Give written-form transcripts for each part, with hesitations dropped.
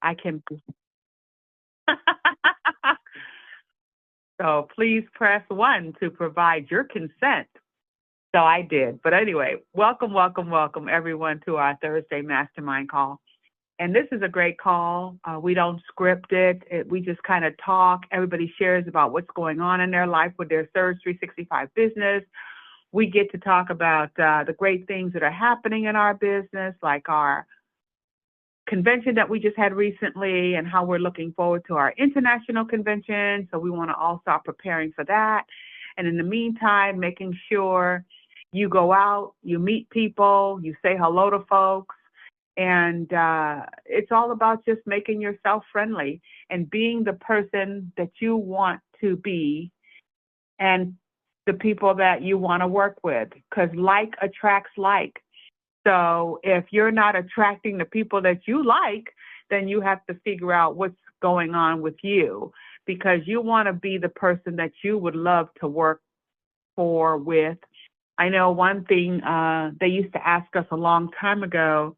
I can. So please press 1 to provide your consent. So I did. But anyway, welcome, welcome, welcome everyone to our Thursday Mastermind call. And this is a great call. We don't script we just kind of talk. Everybody shares about what's going on in their life with their Surge 365 business. We get to talk about the great things that are happening in our business, like our convention that we just had recently and how we're looking forward to our international convention. So we want to all start preparing for that. And in the meantime, making sure you go out, you meet people, you say hello to folks. And it's all about just making yourself friendly and being the person that you want to be and the people that you want to work with, because like attracts like. So if you're not attracting the people that you like, then you have to figure out what's going on with you, because you want to be the person that you would love to work for with. I know one thing they used to ask us a long time ago,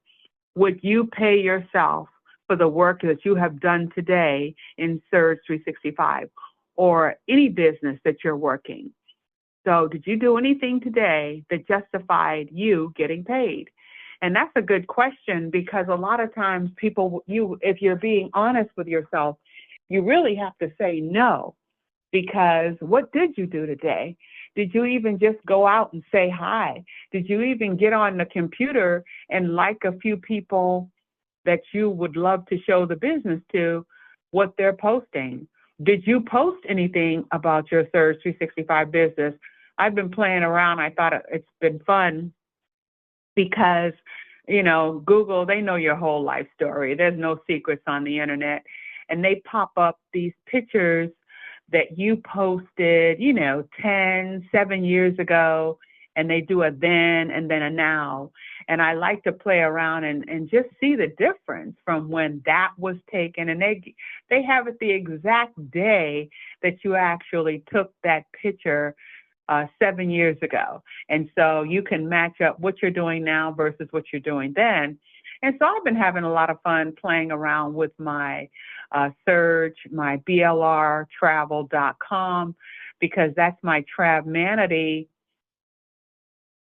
would you pay yourself for the work that you have done today in Surge 365 or any business that you're working? So did you do anything today that justified you getting paid? And that's a good question, because a lot of times people, if you're being honest with yourself, you really have to say no, because what did you do today? Did you even just go out and say hi? Did you even get on the computer and like a few people that you would love to show the business to what they're posting? Did you post anything about your Surge 365 business? I've been playing around. I thought it's been fun because, Google, they know your whole life story. There's no secrets on the internet. And they pop up these pictures that you posted, 7 years ago, and they do a then and then a now. And I like to play around and just see the difference from when that was taken. And they have it the exact day that you actually took that picture 7 years ago. And so you can match up what you're doing now versus what you're doing then. And so I've been having a lot of fun playing around with my Surge, my blrtravel.com, because that's my Travmanity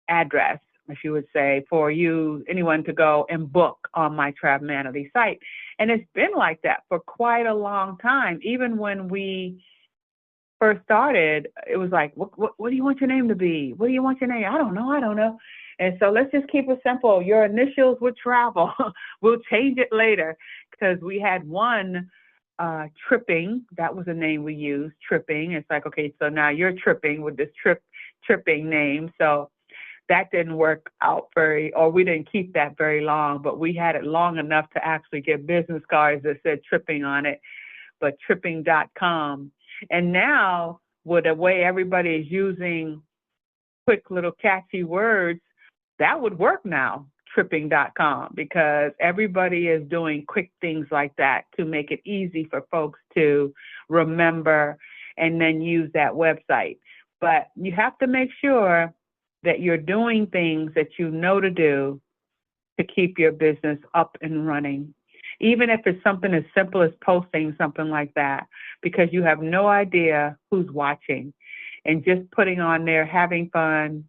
address, if you would say, for anyone to go and book on my Travmanity site. And it's been like that for quite a long time. Even when we first started, it was like, what do you want your name to be? What do you want your name? I don't know. And so let's just keep it simple. Your initials would travel. We'll change it later, because we had one Tripping. That was a name we used, Tripping. It's like, okay, so now you're Tripping with this Tripping name. So that didn't work out or we didn't keep that very long, but we had it long enough to actually get business cards that said Tripping on it, but tripping.com. And now, with the way everybody is using quick little catchy words, that would work now, tripping.com, because everybody is doing quick things like that to make it easy for folks to remember and then use that website. But you have to make sure that you're doing things that you know to do to keep your business up and running, even if it's something as simple as posting something like that, because you have no idea who's watching, and just putting on there, having fun,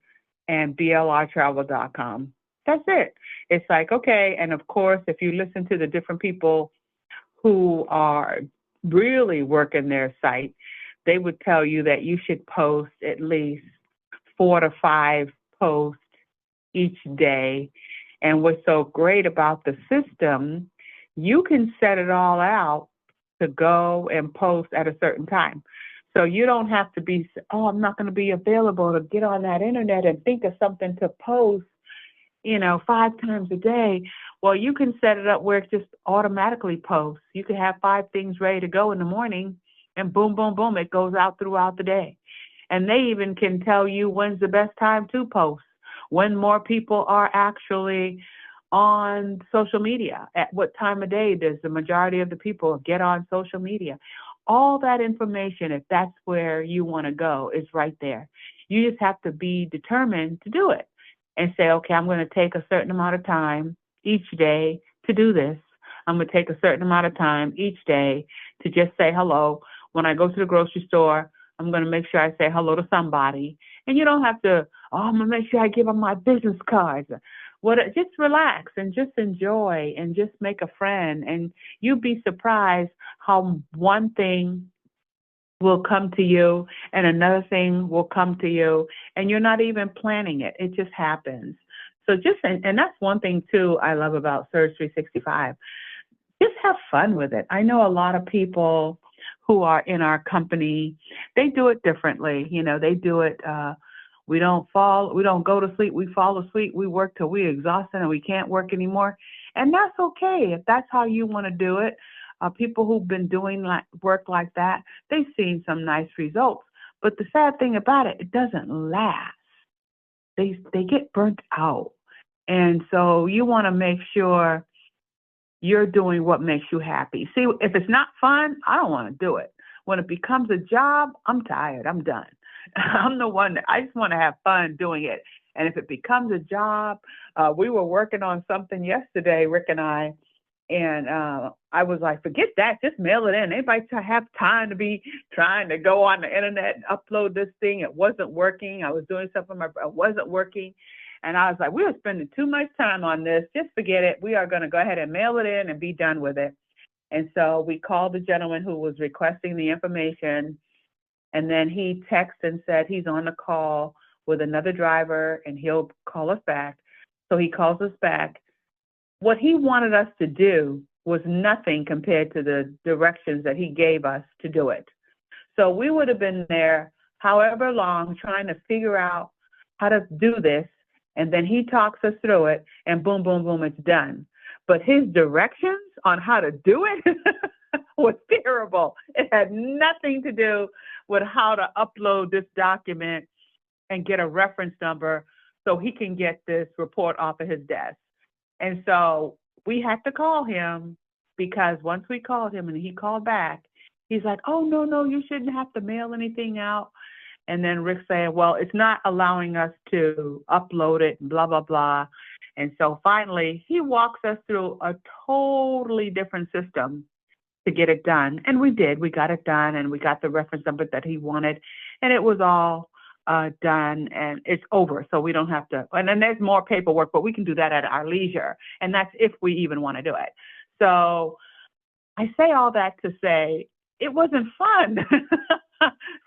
and blrtravel.com. That's it. It's like, okay. And of course, if you listen to the different people who are really working their site, they would tell you that you should post at least 4 to 5 posts each day. And what's so great about the system, you can set it all out to go and post at a certain time. So you don't have to be, I'm not going to be available to get on that internet and think of something to post, 5 times a day. Well, you can set it up where it just automatically posts. You can have 5 things ready to go in the morning, and boom, boom, boom, it goes out throughout the day. And they even can tell you when's the best time to post, when more people are actually on social media, at what time of day does the majority of the people get on social media. All that information, if that's where you want to go, is right there. You just have to be determined to do it and say, okay, I'm going to take a certain amount of time each day to do this. I'm going to take a certain amount of time each day to just say hello. When I go to the grocery store, I'm going to make sure I say hello to somebody. And you don't have to, oh, I'm going to make sure I give them my business cards. Just relax and just enjoy and just make a friend. And you'd be surprised how one thing will come to you and another thing will come to you and you're not even planning it. It just happens. So and that's one thing too I love about Surge 365. Just have fun with it. I know a lot of people who are in our company, they do it differently. They do it, we don't go to sleep, we fall asleep, we work till we're exhausted and we can't work anymore. And that's okay if that's how you want to do it. People who've been doing work like that, they've seen some nice results. But the sad thing about it, it doesn't last. They get burnt out. And so you want to make sure you're doing what makes you happy. See, if it's not fun, I don't want to do it. When it becomes a job, I'm tired. I'm done. I'm the one that I just want to have fun doing it. And if it becomes a job, we were working on something yesterday, Rick and I was like, forget that, just mail it in. Anybody have time to be trying to go on the internet and upload this thing? It wasn't working. I was doing something, it wasn't working. And I was like, we are spending too much time on this. Just forget it. We are going to go ahead and mail it in and be done with it. And so we called the gentleman who was requesting the information. And then he texted and said he's on the call with another driver and he'll call us back. So he calls us back. What he wanted us to do was nothing compared to the directions that he gave us to do it. So we would have been there however long trying to figure out how to do this. And then he talks us through it and boom, boom, boom, it's done. But his directions on how to do it was terrible. It had nothing to do with how to upload this document and get a reference number so he can get this report off of his desk. And so we had to call him because once we called him and he called back, he's like, oh, no, you shouldn't have to mail anything out. And then Rick said, well, it's not allowing us to upload it, blah, blah, blah. And so finally, he walks us through a totally different system to get it done. And we did. We got it done, and we got the reference number that he wanted. And it was all done, and it's over. So we don't have to. And then there's more paperwork, but we can do that at our leisure. And that's if we even want to do it. So I say all that to say it wasn't fun.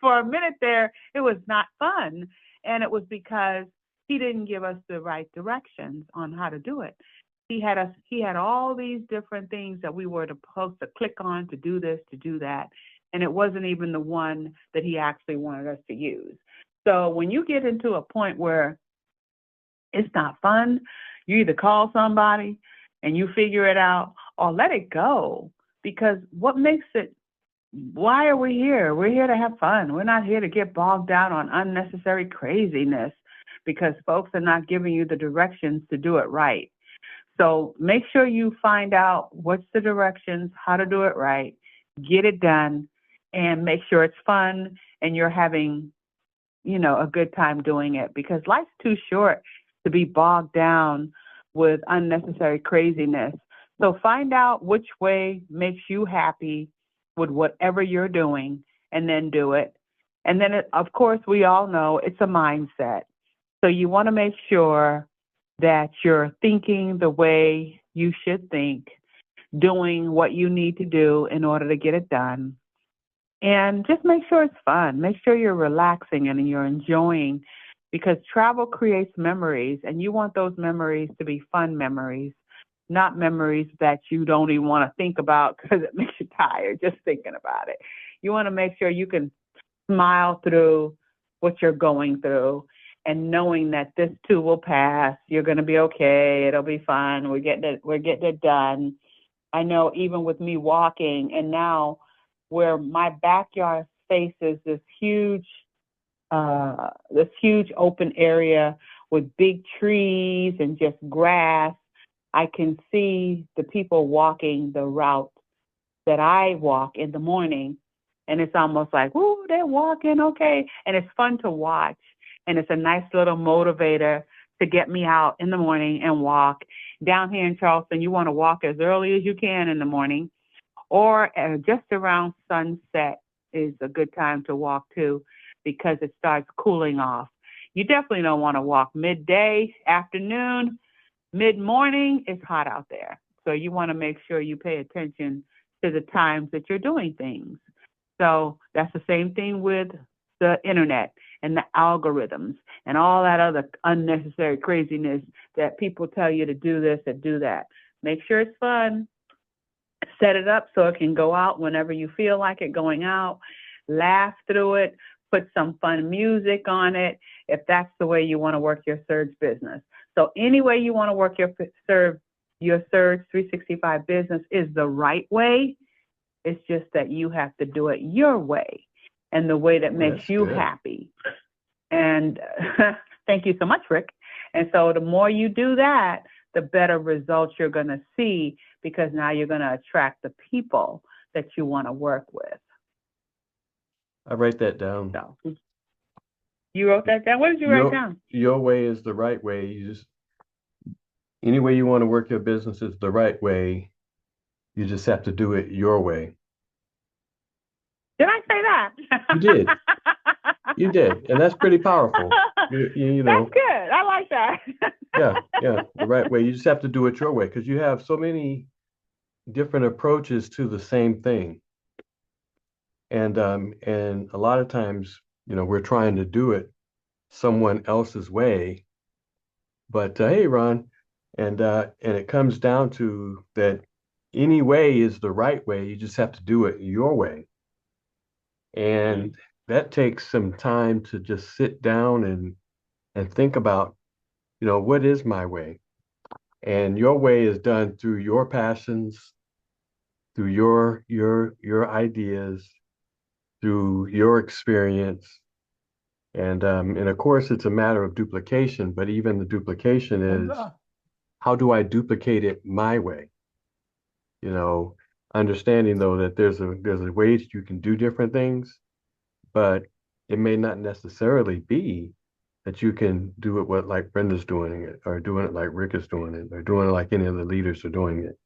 For a minute there, it was not fun. And it was because he didn't give us the right directions on how to do it. He had all these different things that we were supposed to click on to do this, to do that. And it wasn't even the one that he actually wanted us to use. So when you get into a point where it's not fun, you either call somebody and you figure it out or let it go. Because what makes it, why are we here? We're here to have fun. We're not here to get bogged down on unnecessary craziness because folks are not giving you the directions to do it right. So make sure you find out what's the directions, how to do it right, get it done, and make sure it's fun and you're having, a good time doing it because life's too short to be bogged down with unnecessary craziness. So find out which way makes you happy with whatever you're doing and then do it. And then, of course, we all know it's a mindset. So you want to make sure that you're thinking the way you should think, doing what you need to do in order to get it done. And just make sure it's fun. Make sure you're relaxing and you're enjoying because travel creates memories and you want those memories to be fun memories, not memories that you don't even want to think about because it makes you tired just thinking about it. You want to make sure you can smile through what you're going through and knowing that this too will pass. You're going to be okay. It'll be fun. We're getting it done. I know even with me walking and now where my backyard faces this huge open area with big trees and just grass, I can see the people walking the route that I walk in the morning. And it's almost like, ooh, they're walking, okay. And it's fun to watch. And it's a nice little motivator to get me out in the morning and walk. down here in Charleston, you want to walk as early as you can in the morning, or just around sunset is a good time to walk too, because it starts cooling off. You definitely don't want to walk midday, afternoon, mid morning. It's hot out there. So you want to make sure you pay attention to the times that you're doing things. So that's the same thing with the internet and the algorithms and all that other unnecessary craziness that people tell you to do this and do that. Make sure it's fun. Set it up so it can go out whenever you feel like it going out. Laugh through it. Put some fun music on it if that's the way you want to work your Surge business. So any way you want to work your Surge 365 business is the right way. It's just that you have to do it your way and the way that makes you happy. And thank you so much, Rick. And so the more you do that, the better results you're going to see, because now you're going to attract the people that you want to work with. I write that down. So, you wrote that down? What did you write down? Your way is the right way. Any way you want to work your business is the right way. You just have to do it your way. Did I say that? You did. You did. And that's pretty powerful. You know. That's good. I like that. Yeah. The right way. You just have to do it your way, because you have so many different approaches to the same thing. And a lot of times, we're trying to do it someone else's way. But hey, Ron, and it comes down to that any way is the right way. You just have to do it your way. And that takes some time to just sit down and think about, what is my way? And your way is done through your passions, through your ideas, through your experience. And of course it's a matter of duplication, but even the duplication is, how do I duplicate it my way? Understanding though that there's a way that you can do different things, but it may not necessarily be that you can do it like Brenda's doing it, or doing it like Rick is doing it, or doing it like any of the leaders are doing it.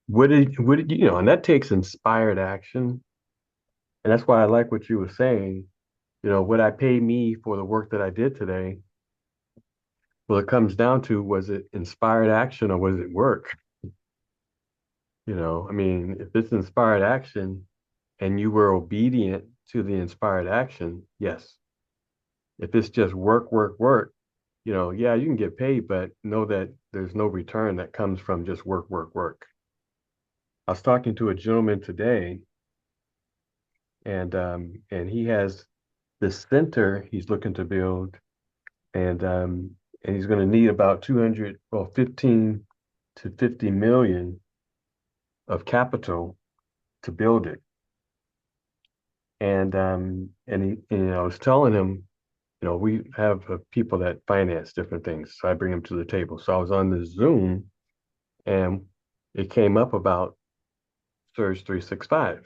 And that takes inspired action. And that's why I like what you were saying. Would I pay me for the work that I did today? Well, it comes down to, was it inspired action or was it work? I mean, if it's inspired action and you were obedient to the inspired action, yes. If it's just work, yeah, you can get paid, but know that there's no return that comes from just work, work, work. I was talking to a gentleman today, and he has this center he's looking to build, and he's going to need about 15 to 50 million of capital to build it. And I was telling him, we have people that finance different things, so I bring them to the table. So I was on this Zoom, and it came up about Surge 365.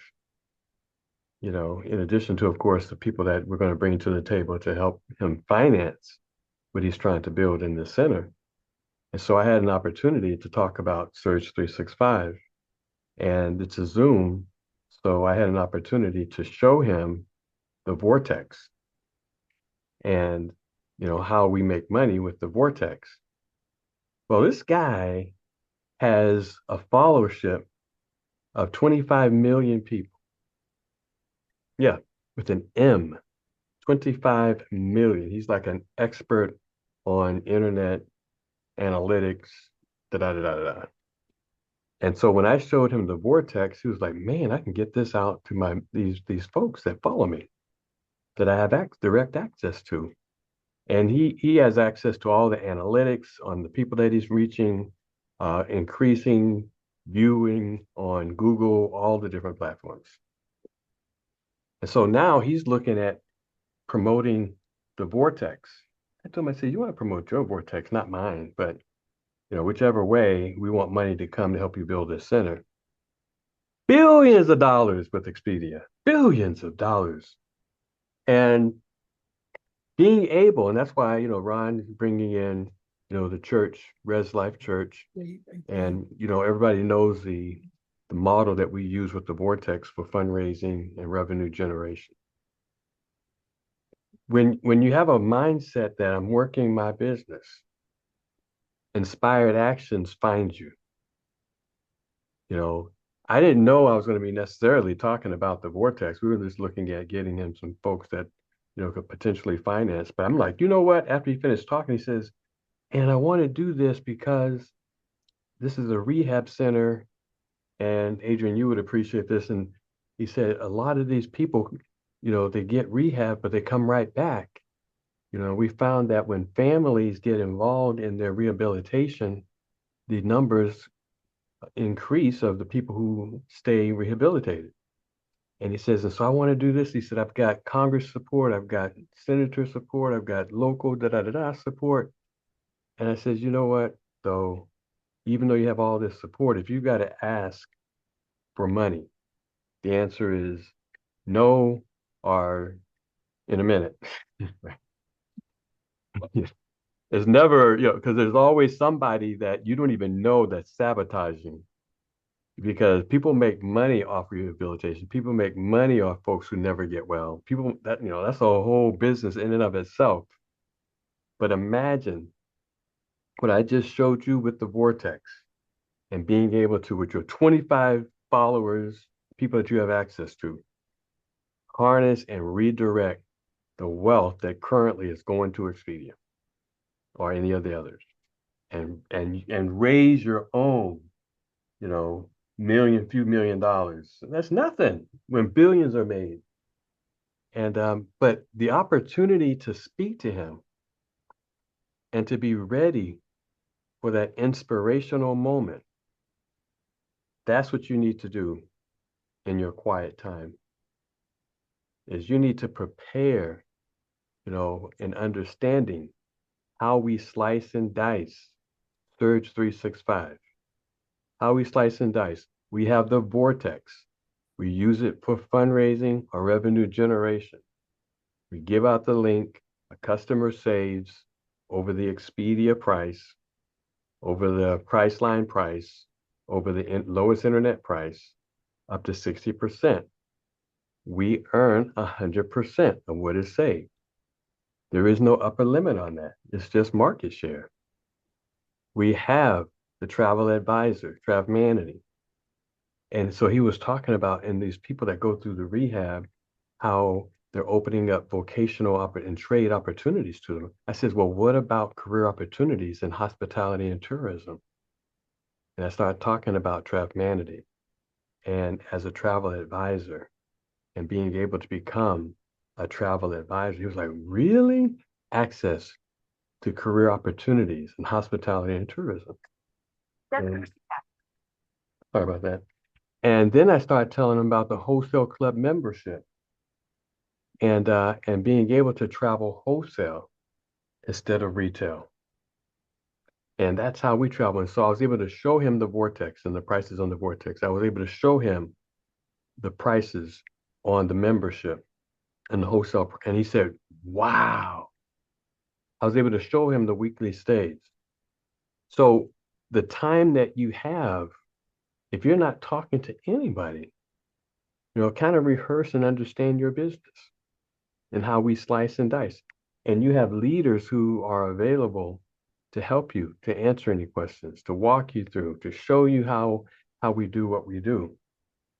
In addition to, of course, the people that we're going to bring to the table to help him finance what he's trying to build in the center. And so I had an opportunity to talk about Surge 365, and it's a Zoom. So I had an opportunity to show him the vortex and, how we make money with the vortex. Well, this guy has a followership of 25 million people. Yeah, with an M, 25 million. He's like an expert on internet analytics, da da da da da. And so when I showed him the vortex, he was like, "Man, I can get this out to these folks that follow me, that I have direct access to." And he has access to all the analytics on the people that he's reaching, increasing viewing on Google, all the different platforms. And so now he's looking at promoting the vortex. I told him, I said, "You want to promote your vortex, not mine, but whichever way, we want money to come to help you build this center." Billions of dollars with Expedia, billions of dollars. And being able, and that's why, Ron is bringing in the church, Res Life Church, and everybody knows the model that we use with the Vortex for fundraising and revenue generation. When you have a mindset that I'm working my business, inspired actions find you. You know, I didn't know I was going to be necessarily talking about the Vortex. We were just looking at getting him some folks that, could potentially finance. But I'm like, you know what? After he finished talking, he says, and I want to do this because this is a rehab center. And Adrian, you would appreciate this. And he said, a lot of these people, they get rehab, but they come right back. We found that when families get involved in their rehabilitation, the numbers increase of the people who stay rehabilitated. And he says, and so I want to do this. He said, I've got Congress support, I've got senator support, I've got local support. And I said, you know what? So even though you have all this support, if you got to ask for money, the answer is no or in a minute. It's never, because there's always somebody that you don't even know that's sabotaging because people make money off rehabilitation. People make money off folks who never get well. People that's a whole business in and of itself. But imagine what I just showed you with the Vortex and being able to, with your 25 followers, people that you have access to, harness and redirect the wealth that currently is going to Expedia or any of the others and raise your own, you know, few million dollars. That's nothing when billions are made. And but the opportunity to speak to him and to be ready for that inspirational moment, that's what you need to do in your quiet time. Is you need to prepare, in understanding how we slice and dice Surge 365. How we slice and dice. We have the Vortex. We use it for fundraising or revenue generation. We give out the link, a customer saves over the Expedia price, over the Priceline price, over the lowest internet price, up to 60%. We earn 100% of what is saved. There is no upper limit on that. It's just market share. We have the travel advisor, Travmanity. And so he was talking about, and these people that go through the rehab, how they're opening up vocational and trade opportunities to them. I said, well, what about career opportunities in hospitality and tourism? And I started talking about Travmanity and as a travel advisor and being able to become a travel advisor. He was like, really? Access to career opportunities in hospitality and tourism. And, sorry about that. And then I started telling him about the wholesale club membership and being able to travel wholesale instead of retail. And that's how we travel. And so I was able to show him the Vortex and the prices on the Vortex. I was able to show him the prices on the membership and the wholesale. And he said, wow. I was able to show him the weekly stays. So the time that you have, if you're not talking to anybody, kind of rehearse and understand your business and how we slice and dice. And you have leaders who are available to help you, to answer any questions, to walk you through, to show you how we do what we do.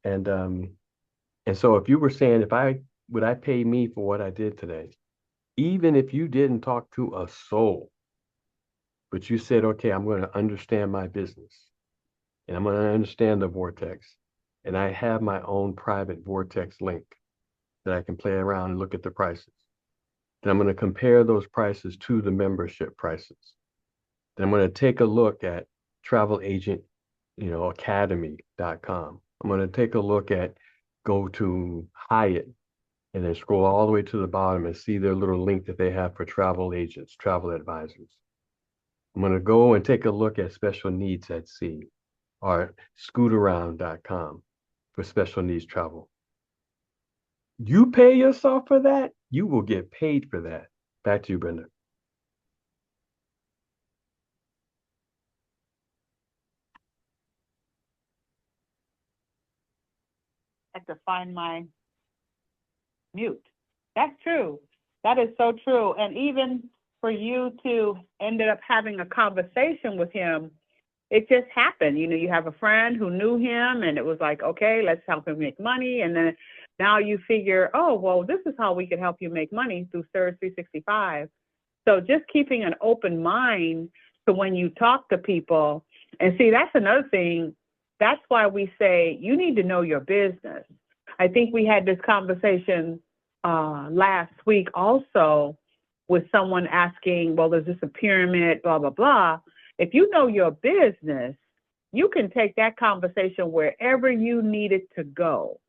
And so if you were saying would I pay me for what I did today, even if you didn't talk to a soul, but you said, okay, I'm going to understand my business and I'm going to understand the Vortex. And I have my own private Vortex link that I can play around and look at the prices. Then I'm going to compare those prices to the membership prices. Then I'm going to take a look at travel agent, academy.com. I'm going to take a look at go to Hyatt and then scroll all the way to the bottom and see their little link that they have for travel agents, travel advisors. I'm going to go and take a look at special needs at sea or scootaround.com for special needs travel. You pay yourself for that, you will get paid for that. Back to you, Brenda. I have to find my mute. That's true. That is so true. And even for you to ended up having a conversation with him, it just happened. You have a friend who knew him and it was like, okay, let's help him make money. And then now you figure, oh, well, this is how we can help you make money through Surge 365. So just keeping an open mind to when you talk to people. And see, that's another thing. That's why we say you need to know your business. I think we had this conversation last week also with someone asking, well, is this a pyramid, blah, blah, blah. If you know your business, you can take that conversation wherever you need it to go.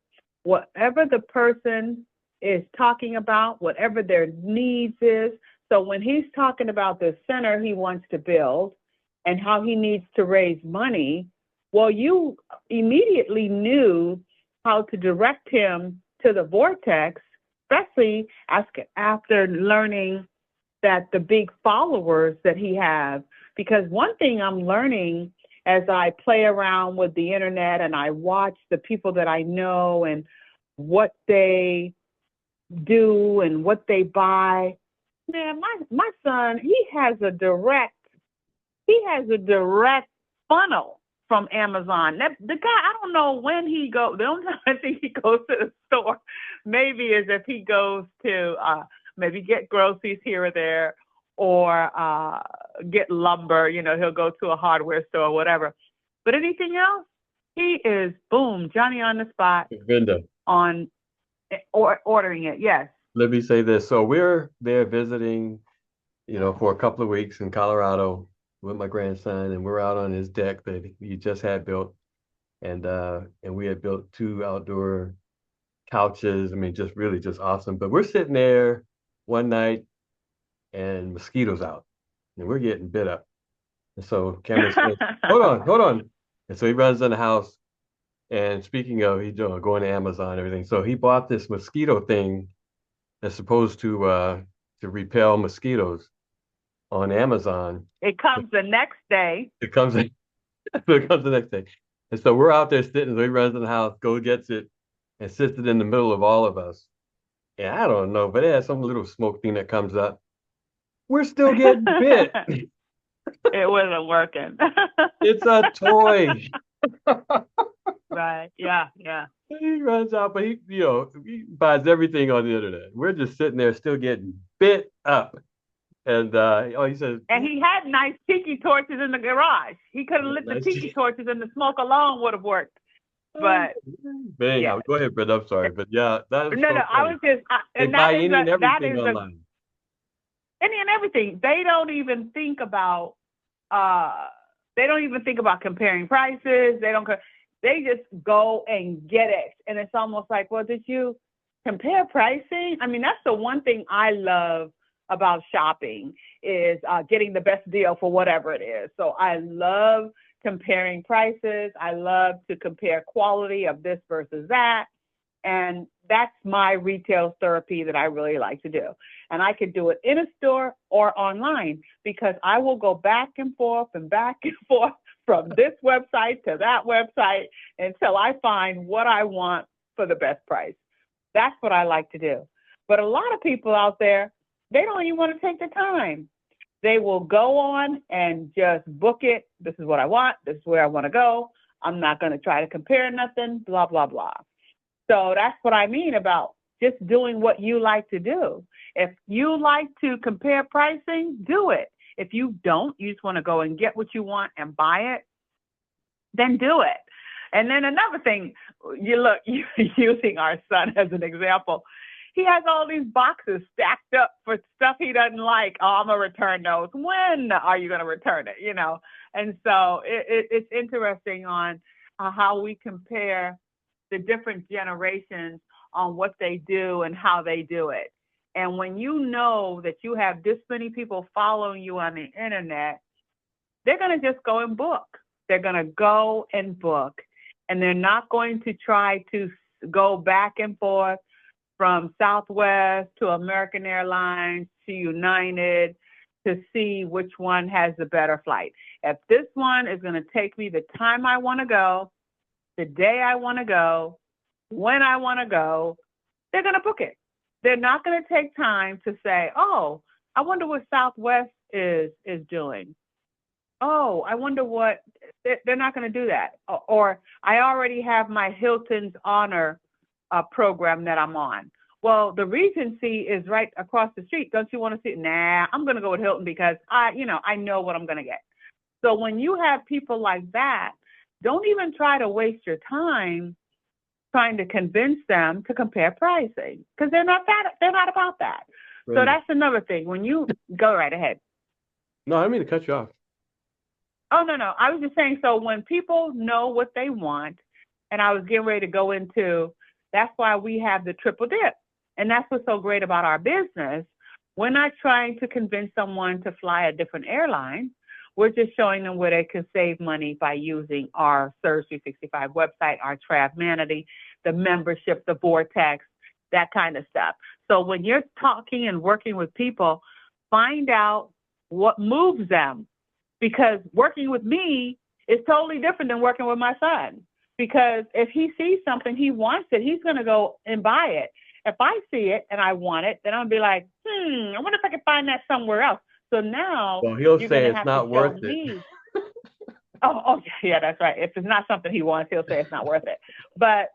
Whatever the person is talking about, whatever their needs is. So when he's talking about the center he wants to build and how he needs to raise money, well, you immediately knew how to direct him to the vortex, especially after learning that the big followers that he has. Because one thing I'm learning as I play around with the internet and I watch the people that I know and what they do and what they buy, man, my son, he has a direct funnel from Amazon. The guy, I don't know when he goes. The only time I think he goes to the store maybe is if he goes to maybe get groceries here or there, or get lumber. He'll go to a hardware store or whatever. But anything else, he is, boom, Johnny on the spot Vinda. on ordering it. Yes. Let me say this. So we're there visiting, for a couple of weeks in Colorado with my grandson, and we're out on his deck that he just had built. And we had built 2 outdoor couches. I mean, just awesome. But we're sitting there one night and mosquitoes out and we're getting bit up. And so Cameron says, hold on. And so he runs in the house. And speaking of, he's going to Amazon and everything. So he bought this mosquito thing that's supposed to repel mosquitoes on Amazon. It comes the next day. It comes the next day. And so we're out there sitting, so he runs in the house, gets it, and sits it in the middle of all of us. And I don't know, but it has some little smoke thing that comes up. We're still getting bit. It wasn't working. It's a toy. Right. Yeah. He runs out, but he buys everything on the internet. We're just sitting there still getting bit up. And he says, and he had nice tiki torches in the garage. He could have lit the tiki torches and the smoke alone would have worked. But yeah. Go ahead, Brett. I'm sorry, but yeah, that is no. Funny. I was just they buy any and everything online. Any and everything. They don't even think about. They don't even think about comparing prices. They just go and get it, and it's almost like, well, did you compare pricing? I mean, that's the one thing I love about shopping is getting the best deal for whatever it is. So I love comparing prices. I love to compare quality of this versus that. And that's my retail therapy that I really like to do. And I could do it in a store or online because I will go back and forth from this website to that website until I find what I want for the best price. That's what I like to do. But a lot of people out there, they don't even want to take the time. They will go on and just book it. This is what I want. This is where I want to go. I'm not going to try to compare nothing, blah, blah, blah. So that's what I mean about just doing what you like to do. If you like to compare pricing, do it. If you don't, you just want to go and get what you want and buy it, then do it. And then another thing, you're using our son as an example. He has all these boxes stacked up for stuff he doesn't like. Oh, I'm going to return those. When are you going to return it? And so it's interesting on how we compare the different generations on what they do and how they do it. And when you know that you have this many people following you on the internet, they're going to just go and book. They're going to go and book. And they're not going to try to go back and forth from Southwest to American Airlines to United to see which one has the better flight. If this one is going to take me the time I want to go, the day I want to go, when I want to go, they're going to book it. They're not going to take time to say, "Oh, I wonder what Southwest is doing. Oh, I wonder what." They're not going to do that. Or I already have my Hilton's Honor program that I'm on. Well, the Regency is right across the street. Don't you want to see? Nah, I'm going to go with Hilton because I know what I'm going to get. So when you have people like that, don't even try to waste your time trying to convince them to compare pricing because they're not about that. So Brenda. that's another thing. When you go right ahead. No, I didn't mean to cut you off. Oh no. I was just saying, so when people know what they want, and I was getting ready to go into, that's why we have the triple dip. And that's what's so great about our business. We're not trying to convince someone to fly a different airline. We're just showing them where they can save money by using our Surge 365 website, our Travmanity, the membership, the Vortex, that kind of stuff. So when you're talking and working with people, find out what moves them. Because working with me is totally different than working with my son. Because if he sees something, he wants it, he's going to go and buy it. If I see it and I want it, then I'm going to be like, I wonder if I can find that somewhere else. So now Well, he'll you're say going to it's have to not show worth it. me. Oh, yeah, that's right. If it's not something he wants, he'll say it's not worth it. But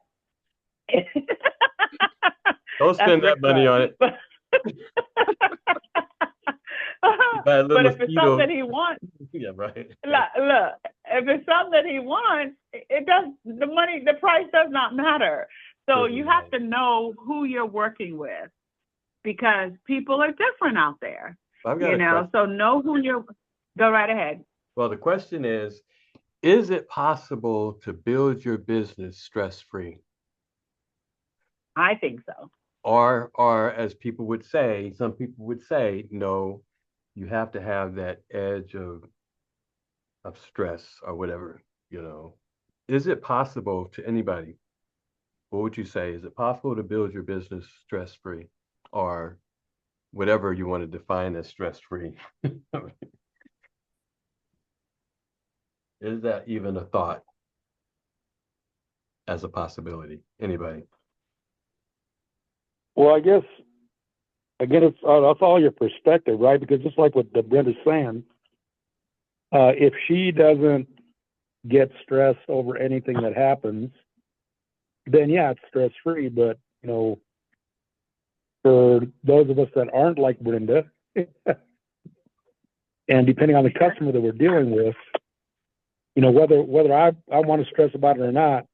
Don't spend that money on it. But Buy a little but if it's mosquito. something he wants, Yeah, right. look, if it's something that he wants, it does. The price does not matter. So you have to know who you're working with because people are different out there. I've got a question. So know who you're. Go right ahead. Well, the question is it possible to build your business stress-free? I think so. Or as people would say, some people would say, no, you have to have that edge of stress or whatever, Is it possible to anybody? What would you say? Is it possible to build your business stress-free or whatever you want to define as stress-free? Is that even a thought as a possibility? Anybody? Well, I guess again, it's all your perspective, right? Because just like what Brenda's saying, if she doesn't get stressed over anything that happens, then yeah, it's stress free. But for those of us that aren't like Brenda, and depending on the customer that we're dealing with, whether I want to stress about it or not,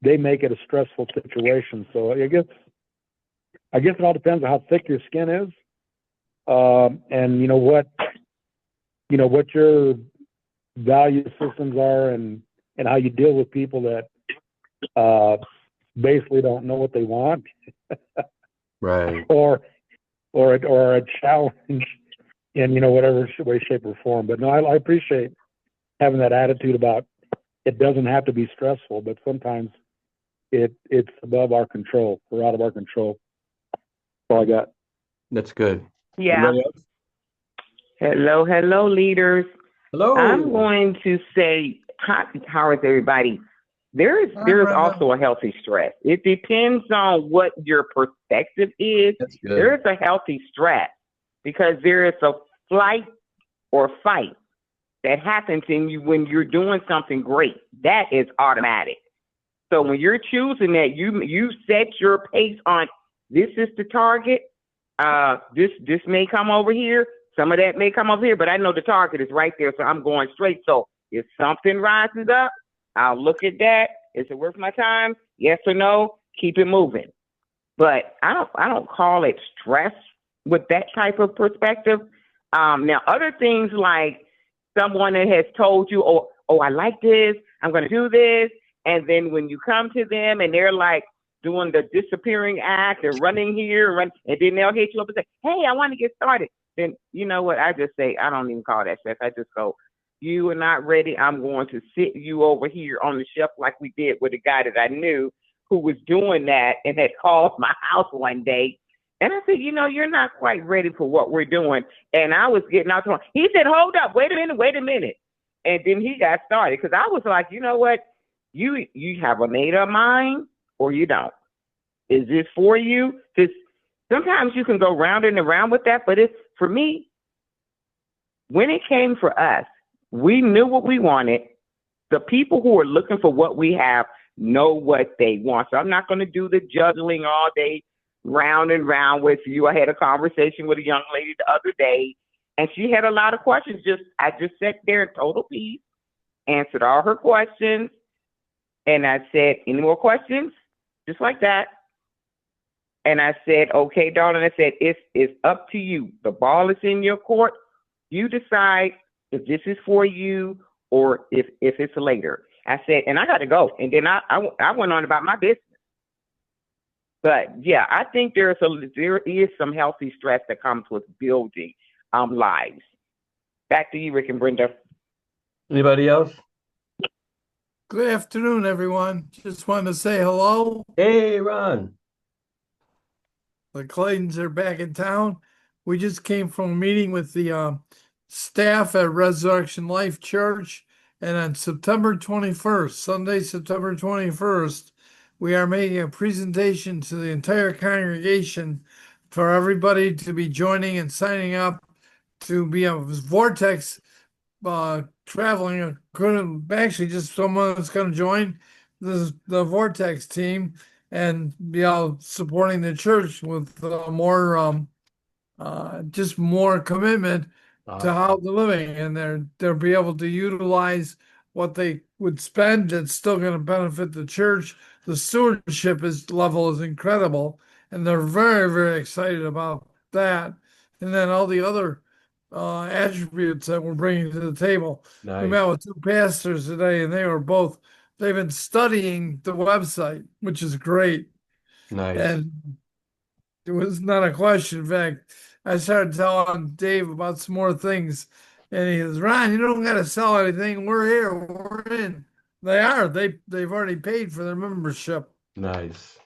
they make it a stressful situation. So I guess it all depends on how thick your skin is, and what your value systems are, and how you deal with people that basically don't know what they want, right? Or a challenge in whatever way, shape, or form. But no, I appreciate having that attitude about it doesn't have to be stressful, but sometimes it's above our control or out of our control. That's all I got. That's good. Yeah. Hello, leaders. Hello. I'm going to say, how is everybody? There's also a healthy stress. It depends on what your perspective is. That's good. There is a healthy stress because there is a flight or fight that happens in you when you're doing something great. That is automatic. So when you're choosing that, you set your pace on this is the target. This may come over here. Some of that may come over here, but I know the target is right there, so I'm going straight. So if something rises up, I'll look at that. Is it worth my time? Yes or no? Keep it moving. But I don't call it stress with that type of perspective. Now, other things like someone that has told you, oh, I like this, I'm going to do this, and then when you come to them and they're like doing the disappearing act and running here, and then they'll hit you up and say, hey, I want to get started. Then you know what? I just say, I don't even call that stress. I just go, you are not ready. I'm going to sit you over here on the shelf like we did with a guy that I knew who was doing that and had called my house one day. And I said, you're not quite ready for what we're doing. And I was getting out. He said, hold up, wait a minute. And then he got started because I was like, you know what? You have a made up mind. or you don't? Is this for you? Because sometimes you can go round and around with that, but it's for me, when it came for us, we knew what we wanted. The people who are looking for what we have know what they want. So I'm not going to do the juggling all day, round and round with you. I had a conversation with a young lady the other day, and she had a lot of questions. I just sat there in total peace, answered all her questions, and I said, "Any more questions?" Just like that. And I said, "Okay, darling." I said, it's up to you. The ball is in your court. You decide if this is for you or if it's later. I said, and I got to go. And then I went on about my business. But yeah, I think there is some healthy stress that comes with building lives. Back to you, Rick and Brenda. Anybody else? Good afternoon, everyone. Just wanted to say hello. Hey, Ron. The Claytons are back in town. We just came from a meeting with the staff at Resurrection Life Church. And on September 21st, Sunday, September 21st, we are making a presentation to the entire congregation for everybody to be joining and signing up to be a Vortex traveling. Actually just someone that's going to join the Vortex team and be all supporting the church with more just more commitment to how they're living, and they'll be able to utilize what they would spend. That's still going to benefit the church. The stewardship level is incredible, and they're very, very excited about that. And then all the other attributes that we're bringing to the table. Nice. We met with two pastors today, and they've been studying the website, which is great. Nice. And it was not a question. In fact, I started telling Dave about some more things, and he says, "Ron, you don't got to sell anything. We're here. We're in." They are. They've already paid for their membership. Nice.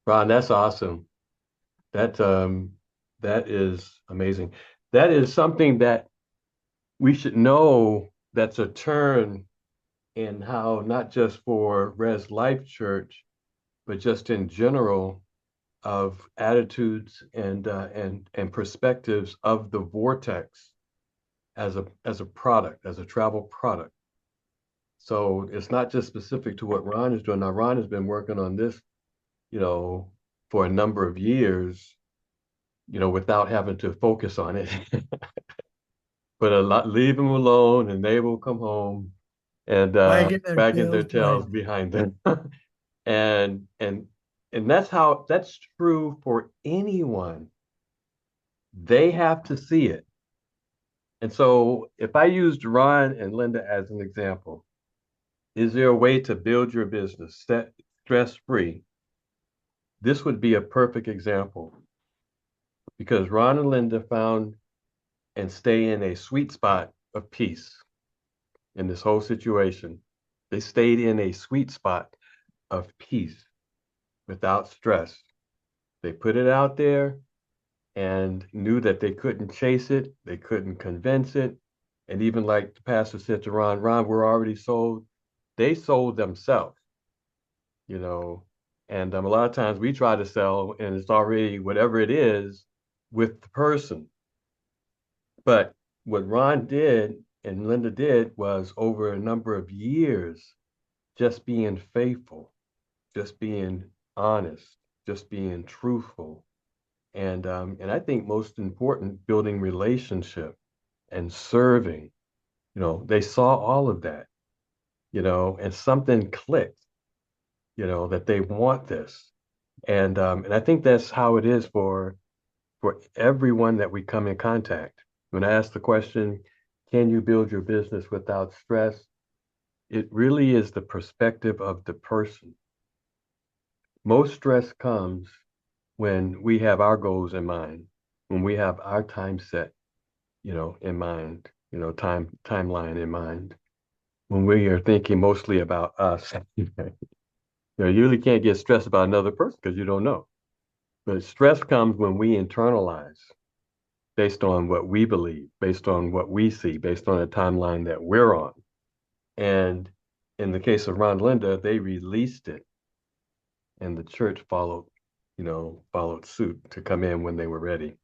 Ron, that's awesome. That is amazing. That is something that we should know. That's a turn in how, not just for Res Life Church, but just in general, of attitudes and perspectives of the Vortex as a product, as a travel product. So it's not just specific to what Ron is doing. Now, Ron has been working on this, for a number of years, without having to focus on it. But leave them alone, and they will come home and wagging their tails behind them. and that's true for anyone. They have to see it. And so if I used Ron and Linda as an example, is there a way to build your business stress-free? This would be a perfect example, because Ron and Linda found and stay in a sweet spot of peace in this whole situation. They stayed in a sweet spot of peace without stress. They put it out there and knew that they couldn't chase it, they couldn't convince it. And even like the pastor said to Ron, we're already sold. They sold themselves, and a lot of times we try to sell and it's already whatever it is with the person. But what Ron did and Linda did was, over a number of years, just being faithful, just being honest, just being truthful. And I think most important, building relationship and serving. They saw all of that, and something clicked, that they want this. And I think that's how it is for everyone that we come in contact. When I ask the question, can you build your business without stress? It really is the perspective of the person. Most stress comes when we have our goals in mind, when we have our time set, in mind, timeline in mind, when we are thinking mostly about us. You really can't get stressed about another person because you don't know. But stress comes when we internalize based on what we believe, based on what we see, based on a timeline that we're on. And in the case of Ron and Linda, they released it and the church followed suit to come in when they were ready.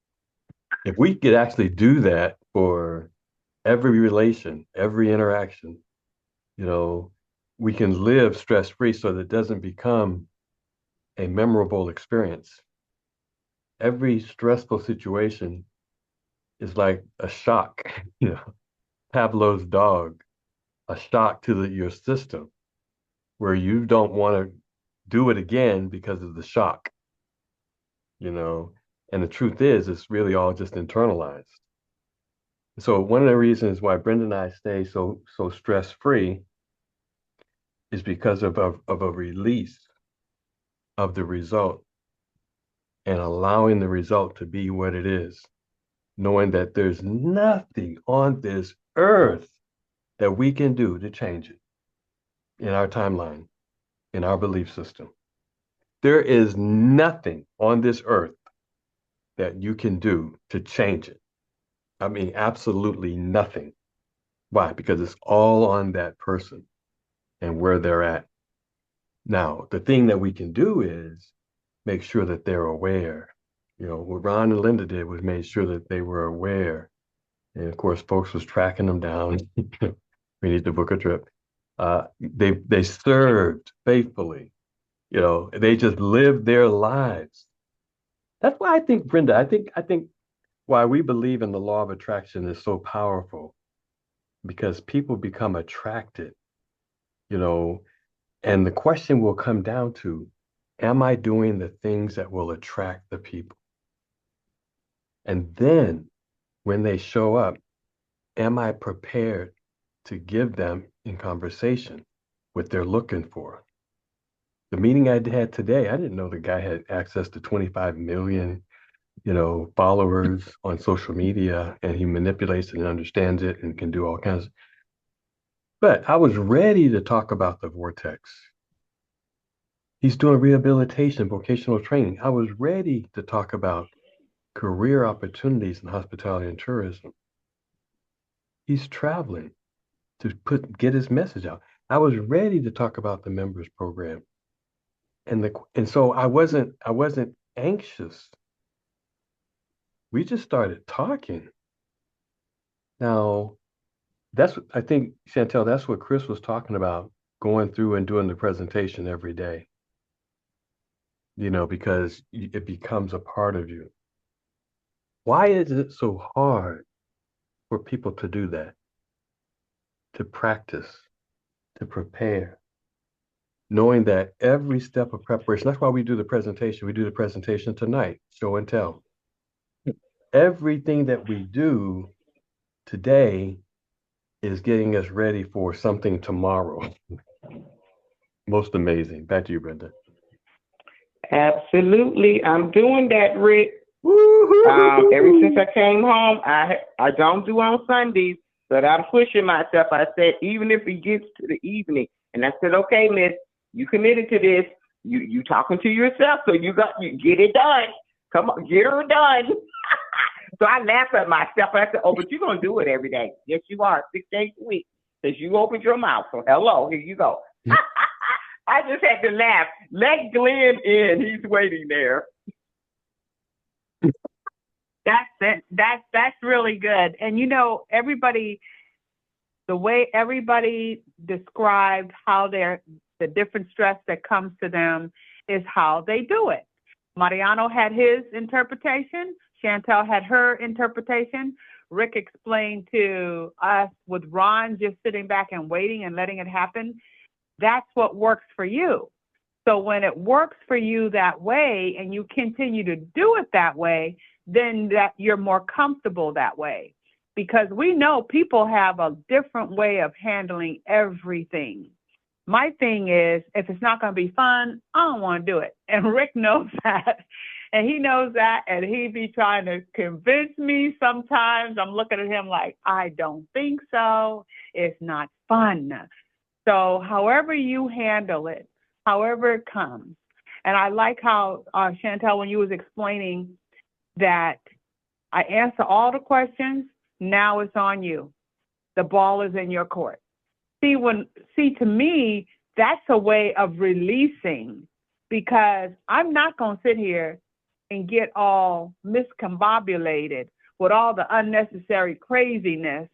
If we could actually do that for every relation, every interaction, we can live stress-free so that it doesn't become a memorable experience. Every stressful situation is like a shock, Pavlov's dog, a shock to your system where you don't want to do it again because of the shock, and the truth is, it's really all just internalized. So one of the reasons why Brenda and I stay so stress-free is because of a release of the result and allowing the result to be what it is, knowing that there's nothing on this earth that we can do to change it in our timeline, in our belief system. There is nothing on this earth that you can do to change it. I mean, absolutely nothing. Why? Because it's all on that person and where they're at. Now, the thing that we can do is make sure that they're aware. What Ron and Linda did was made sure that they were aware. And of course, folks was tracking them down. We need to book a trip. They served faithfully. They just lived their lives. That's why I think, Brenda, I think why we believe in the law of attraction is so powerful, because people become attracted, and the question will come down to, am I doing the things that will attract the people? And then when they show up, am I prepared to give them in conversation what they're looking for? The meeting I had today, I didn't know the guy had access to 25 million, followers on social media, and he manipulates and understands it and can do all kinds. But I was ready to talk about the vortex. He's doing rehabilitation, vocational training. I was ready to talk about career opportunities in hospitality and tourism. He's traveling to get his message out. I was ready to talk about the members program. And so I wasn't anxious. We just started talking. Now, I think, Chantel, that's what Chris was talking about, going through and doing the presentation every day. Because it becomes a part of you. Why is it so hard for people to do that? To practice, to prepare, knowing that every step of preparation, that's why we do the presentation. We do the presentation tonight, show and tell. Everything that we do today is getting us ready for something tomorrow. Most amazing. Back to you, Brenda. Absolutely. I'm doing that, Rick. Ever since I came home, I don't do on Sundays, but I'm pushing myself. I said, even if it gets to the evening, and I said, okay, miss, you committed to this. You talking to yourself, so you get it done. Come on, get her done. So I laugh at myself. I said, oh, but you're going to do it every day. Yes, you are, 6 days a week, because you opened your mouth. So hello, here you go. I just had to laugh. Let Glenn in. He's waiting there. That's it. That's really good. And the way everybody described how the different stress that comes to them is how they do it. Mariano had his interpretation. Chantel had her interpretation. Rick explained to us with Ron just sitting back and waiting and letting it happen. That's what works for you. So when it works for you that way and you continue to do it that way, then that you're more comfortable that way. Because we know people have a different way of handling everything. My thing is, if it's not going to be fun, I don't want to do it. And Rick knows that. And he knows that. And he be trying to convince me sometimes. I'm looking at him like, I don't think so. It's not fun. So however you handle it, however it comes. And I like how, Chantel, when you was explaining that I answer all the questions, now it's on you. The ball is in your court. See, to me, that's a way of releasing because I'm not going to sit here and get all miscombobulated with all the unnecessary craziness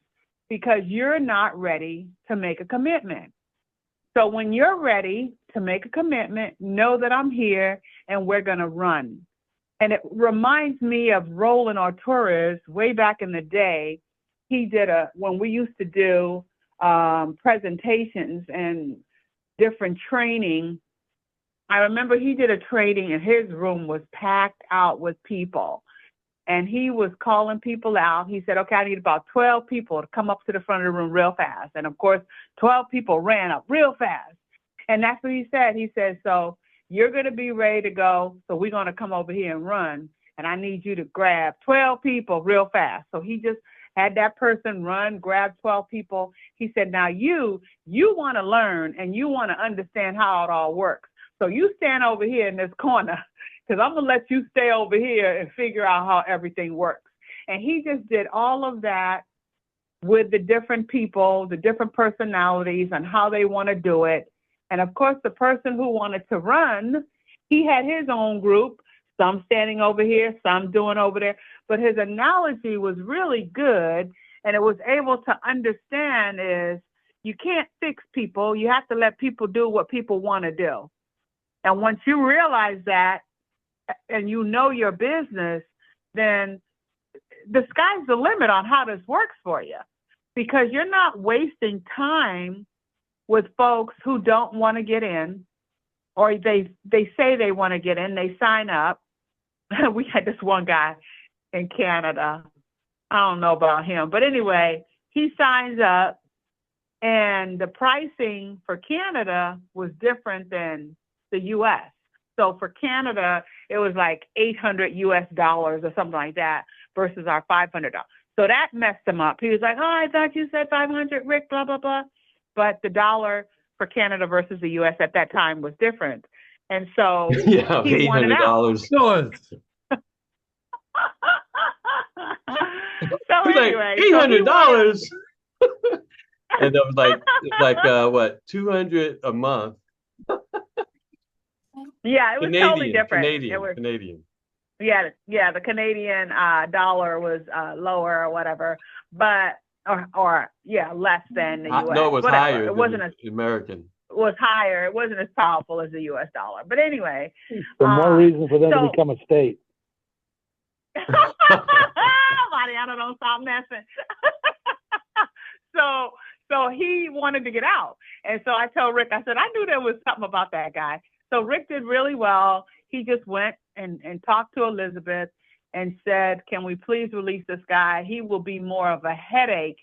because you're not ready to make a commitment. So when you're ready to make a commitment, know that I'm here and we're going to run. And it reminds me of Roland Artures way back in the day. He did when we used to do presentations and different training. I remember he did a training and his room was packed out with people. And he was calling people out. He said, okay, I need about 12 people to come up to the front of the room real fast. And of course, 12 people ran up real fast. And that's what he said. He said, so you're going to be ready to go. So we're going to come over here and run. And I need you to grab 12 people real fast. So he just had that person run, grab 12 people. He said, now you want to learn and you want to understand how it all works. So you stand over here in this corner because I'm going to let you stay over here and figure out how everything works. And he just did all of that with the different people, the different personalities and how they want to do it. And of course, the person who wanted to run, he had his own group, some standing over here, some doing over there. But his analogy was really good. And it was able to understand is you can't fix people. You have to let people do what people want to do. And once you realize that and you know your business, then the sky's the limit on how this works for you, because you're not wasting time with folks who don't want to get in, or they say they want to get in, they sign up. We had this one guy in Canada. I don't know about him, but anyway, he signs up and the pricing for Canada was different than the US. So for Canada, it was like $800 US or something like that versus our $500. So that messed him up. He was like, oh, I thought you said 500, Rick, blah, blah, blah. But the dollar for Canada versus the US at that time was different. And so Yeah, he wanted out. $800. So He's anyway, like $800. So And that was what, 200 a month? Yeah, it was totally different. Canadian. Yeah, the Canadian dollar was lower or whatever, but or less than the US. No, it was whatever. higher. It wasn't as American. It was higher. It wasn't as powerful as the US dollar. But anyway, For more reason for them to become a state. Mariana, don't stop messing. So he wanted to get out, and so I told Rick, I said I knew there was something about that guy. So Rick did really well. He just went and talked to Elizabeth and said, can we please release this guy? He will be more of a headache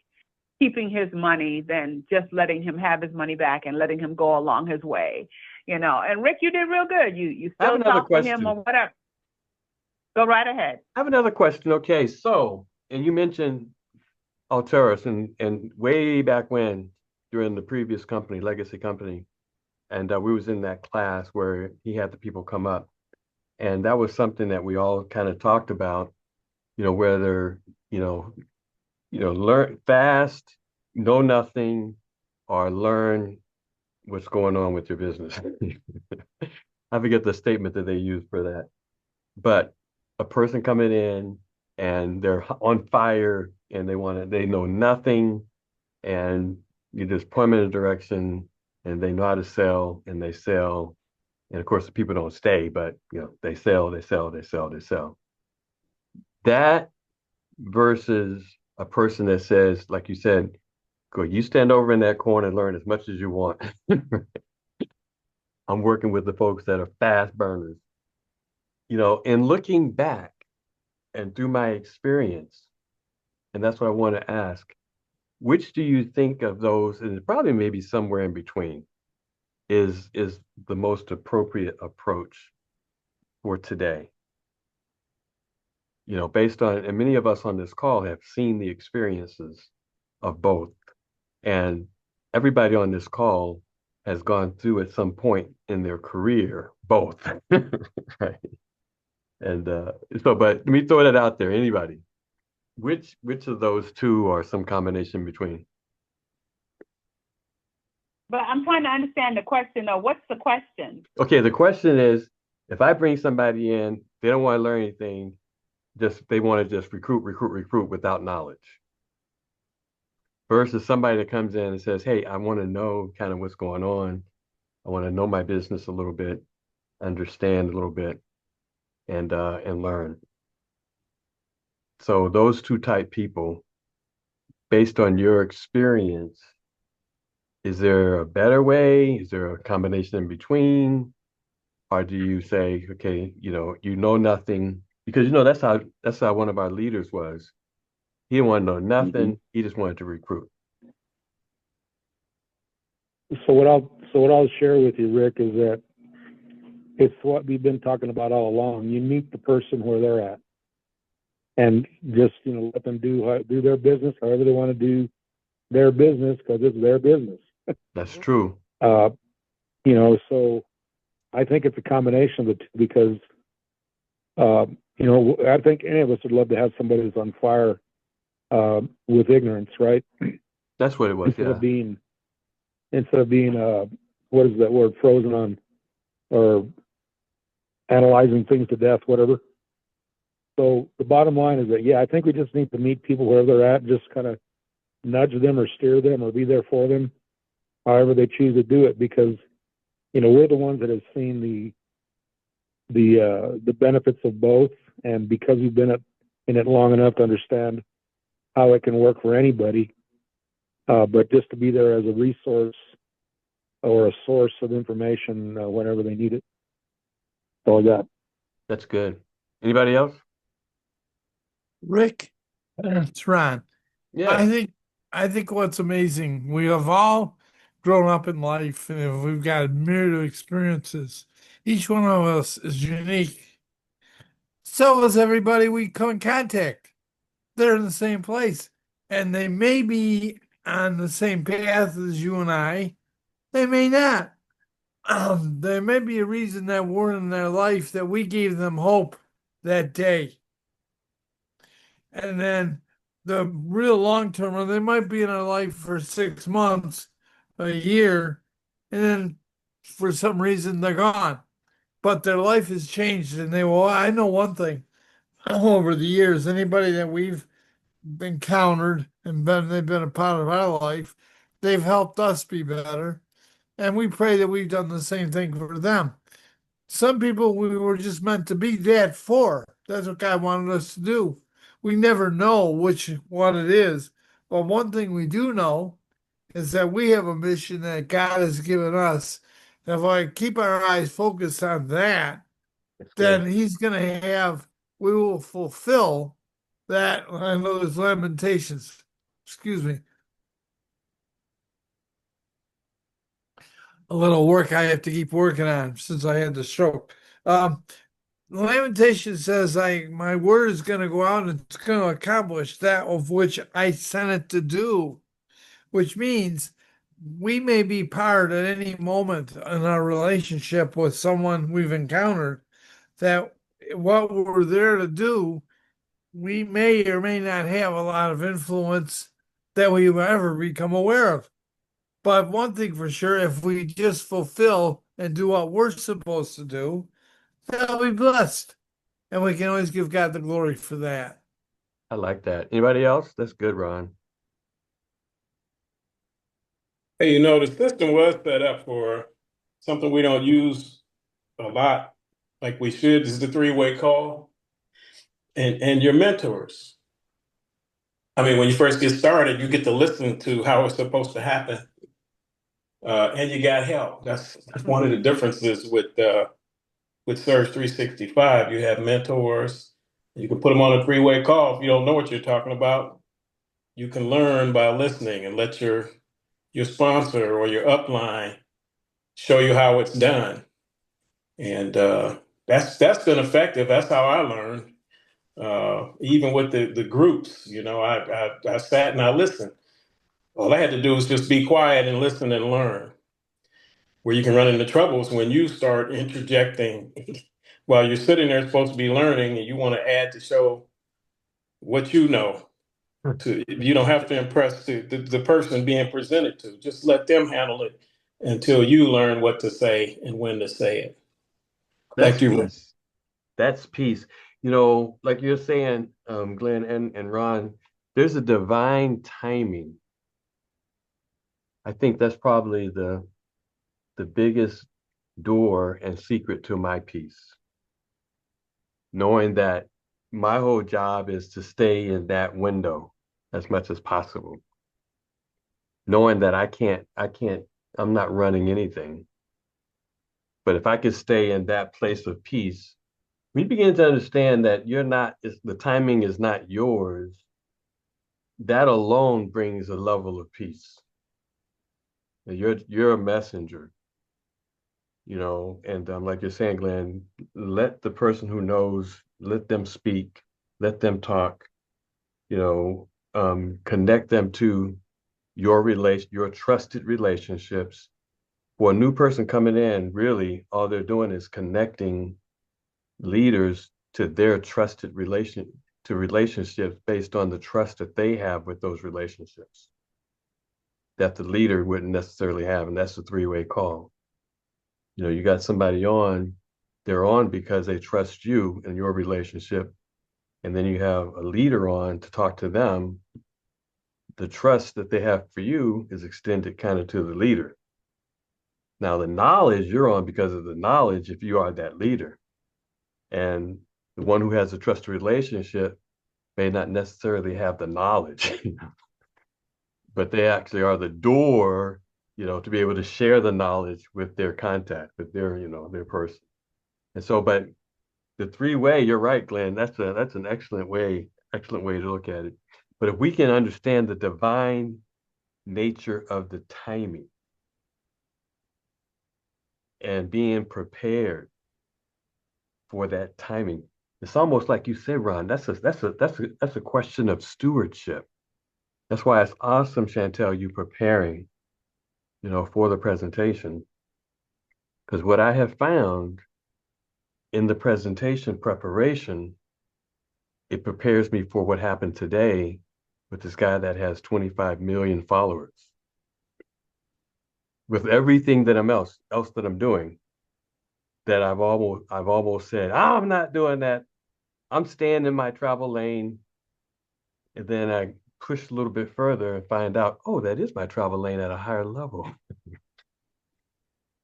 keeping his money than just letting him have his money back and letting him go along his way. And Rick, you did real good. You still talked to him or whatever. Go right ahead. I have another question. Okay, so, and you mentioned Alteris and way back when, during the previous company, Legacy Company, and we was in that class where he had the people come up. And that was something that we all kind of talked about, whether, learn fast, know nothing, or learn what's going on with your business. I forget the statement that they used for that. But a person coming in and they're on fire and they know nothing, and you just point them in a direction and they know how to sell and they sell. And of course, the people don't stay, but they sell. That versus a person that says, like you said, go, you stand over in that corner and learn as much as you want. I'm working with the folks that are fast burners. In looking back and through my experience, and that's what I want to ask, which do you think of those, and probably maybe somewhere in between, is the most appropriate approach for today? Based on, and many of us on this call have seen the experiences of both, and everybody on this call has gone through at some point in their career both. Right? And but let me throw that out there. Anybody, which of those two, or some combination between? But I'm trying to understand the question, though. What's the question? Okay, the question is, if I bring somebody in, they don't want to learn anything, just they want to just recruit without knowledge. Versus somebody that comes in and says, "Hey, I want to know kind of what's going on. I want to know my business a little bit, understand a little bit, and learn." So those two type people, based on your experience, is there a better way? Is there a combination in between? Or do you say, okay, you know nothing? Because that's how one of our leaders was. He didn't want to know nothing. He just wanted to recruit. So what I'll share with you, Rick, is that it's what we've been talking about all along. You meet the person where they're at, and just let them do their business however they want to do their business, because it's their business. That's true. So I think it's a combination of the two, because I think any of us would love to have somebody who's on fire with ignorance, right? That's what it was. Instead of being what is that word, frozen on, or analyzing things to death, whatever. So the bottom line is that, I think we just need to meet people wherever they're at, just kind of nudge them or steer them or be there for them, however they choose to do it, because we're the ones that have seen the benefits of both, and because we've been in it long enough to understand how it can work for anybody. But just to be there as a resource or a source of information whenever they need it. That's all I got. That's good. Anybody else? Rick, it's Ron. Yeah. I think what's amazing, we have all grown up in life and we've got a myriad of experiences. Each one of us is unique. So is everybody we come in contact. They're in the same place. And they may be on the same path as you and I. They may not. There may be a reason that we're in their life that we gave them hope that day. And then the real long term, they might be in our life for 6 months, a year, and then for some reason they're gone. But their life has changed, and I know one thing over the years, anybody that we've encountered and they've been a part of our life, they've helped us be better. And we pray that we've done the same thing for them. Some people we were just meant to be that for. That's what God wanted us to do. We never know which one it is. But one thing we do know is that we have a mission that God has given us. And if I keep our eyes focused on that, then He's going to we will fulfill that. I know there's Lamentations. Excuse me. A little work I have to keep working on since I had the stroke. Lamentation says, my word is going to go out and it's going to accomplish that of which I sent it to do," which means we may be part at any moment in our relationship with someone we've encountered that what we're there to do, we may or may not have a lot of influence that we will ever become aware of. But one thing for sure, if we just fulfill and do what we're supposed to do, they'll be blessed. And we can always give God the glory for that. I like that. Anybody else? That's good, Ron. Hey, the system was set up for something we don't use a lot like we should. This is the three-way call. And your mentors. I mean, when you first get started, you get to listen to how it's supposed to happen. And you got help. That's one of the differences with Surge 365. You have mentors. You can put them on a three-way call. If you don't know what you're talking about, you can learn by listening and let your sponsor or your upline show you how it's done. And that's been effective. That's how I learned. Even with the groups, I sat and I listened. All I had to do was just be quiet and listen and learn. Where you can run into troubles when you start interjecting while you're sitting there supposed to be learning, and you want to add to show what you know. You don't have to impress the person being presented to. Just let them handle it, until you learn what to say and when to say it. Back That's to you. peace. That's peace. You know, like you're saying, Glenn and Ron, there's a divine timing. I think that's probably the biggest door and secret to my peace. Knowing that my whole job is to stay in that window as much as possible. Knowing that I'm not running anything. But if I could stay in that place of peace, we begin to understand that the timing is not yours. That alone brings a level of peace. You're a messenger, and like you're saying, Glenn, let the person who knows, let them speak, let them talk, connect them to your trusted relationships. For a new person coming in, really, all they're doing is connecting leaders to their to relationships based on the trust that they have with those relationships that the leader wouldn't necessarily have. And that's a three-way call. You got somebody on, they're on because they trust you and your relationship. And then you have a leader on to talk to them. The trust that they have for you is extended kind of to the leader. Now, the knowledge you're on because of the knowledge if you are that leader. And the one who has a trusted relationship may not necessarily have the knowledge, but they actually are the door, to be able to share the knowledge with their contact, with their person. And so, but the three-way, you're right, Glenn, that's an excellent way to look at it. But if we can understand the divine nature of the timing and being prepared for that timing, it's almost like you said, Ron, that's a question of stewardship. That's why it's awesome, Chantel, you preparing, for the presentation. Because what I have found in the presentation preparation, it prepares me for what happened today with this guy that has 25 million followers. With everything that else that I'm doing, that I've almost said, I'm not doing that. I'm staying in my travel lane. And then I push a little bit further and find out, oh, that is my travel lane at a higher level.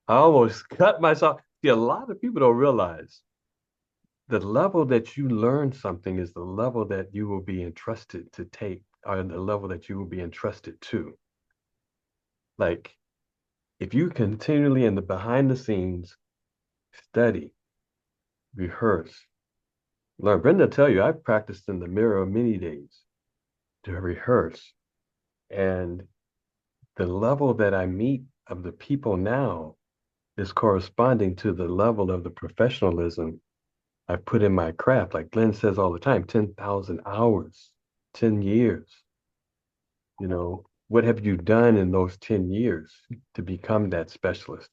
I almost cut myself. See, a lot of people don't realize the level that you learn something is the level that you will be entrusted to take, or the level that you will be entrusted to. Like, if you continually in the behind the scenes study, rehearse, learn. Brenda tell you, I've practiced in the mirror many days to rehearse. And the level that I meet of the people now is corresponding to the level of the professionalism I put in my craft. Like Glenn says all the time, 10,000 hours, 10 years. What have you done in those 10 years to become that specialist?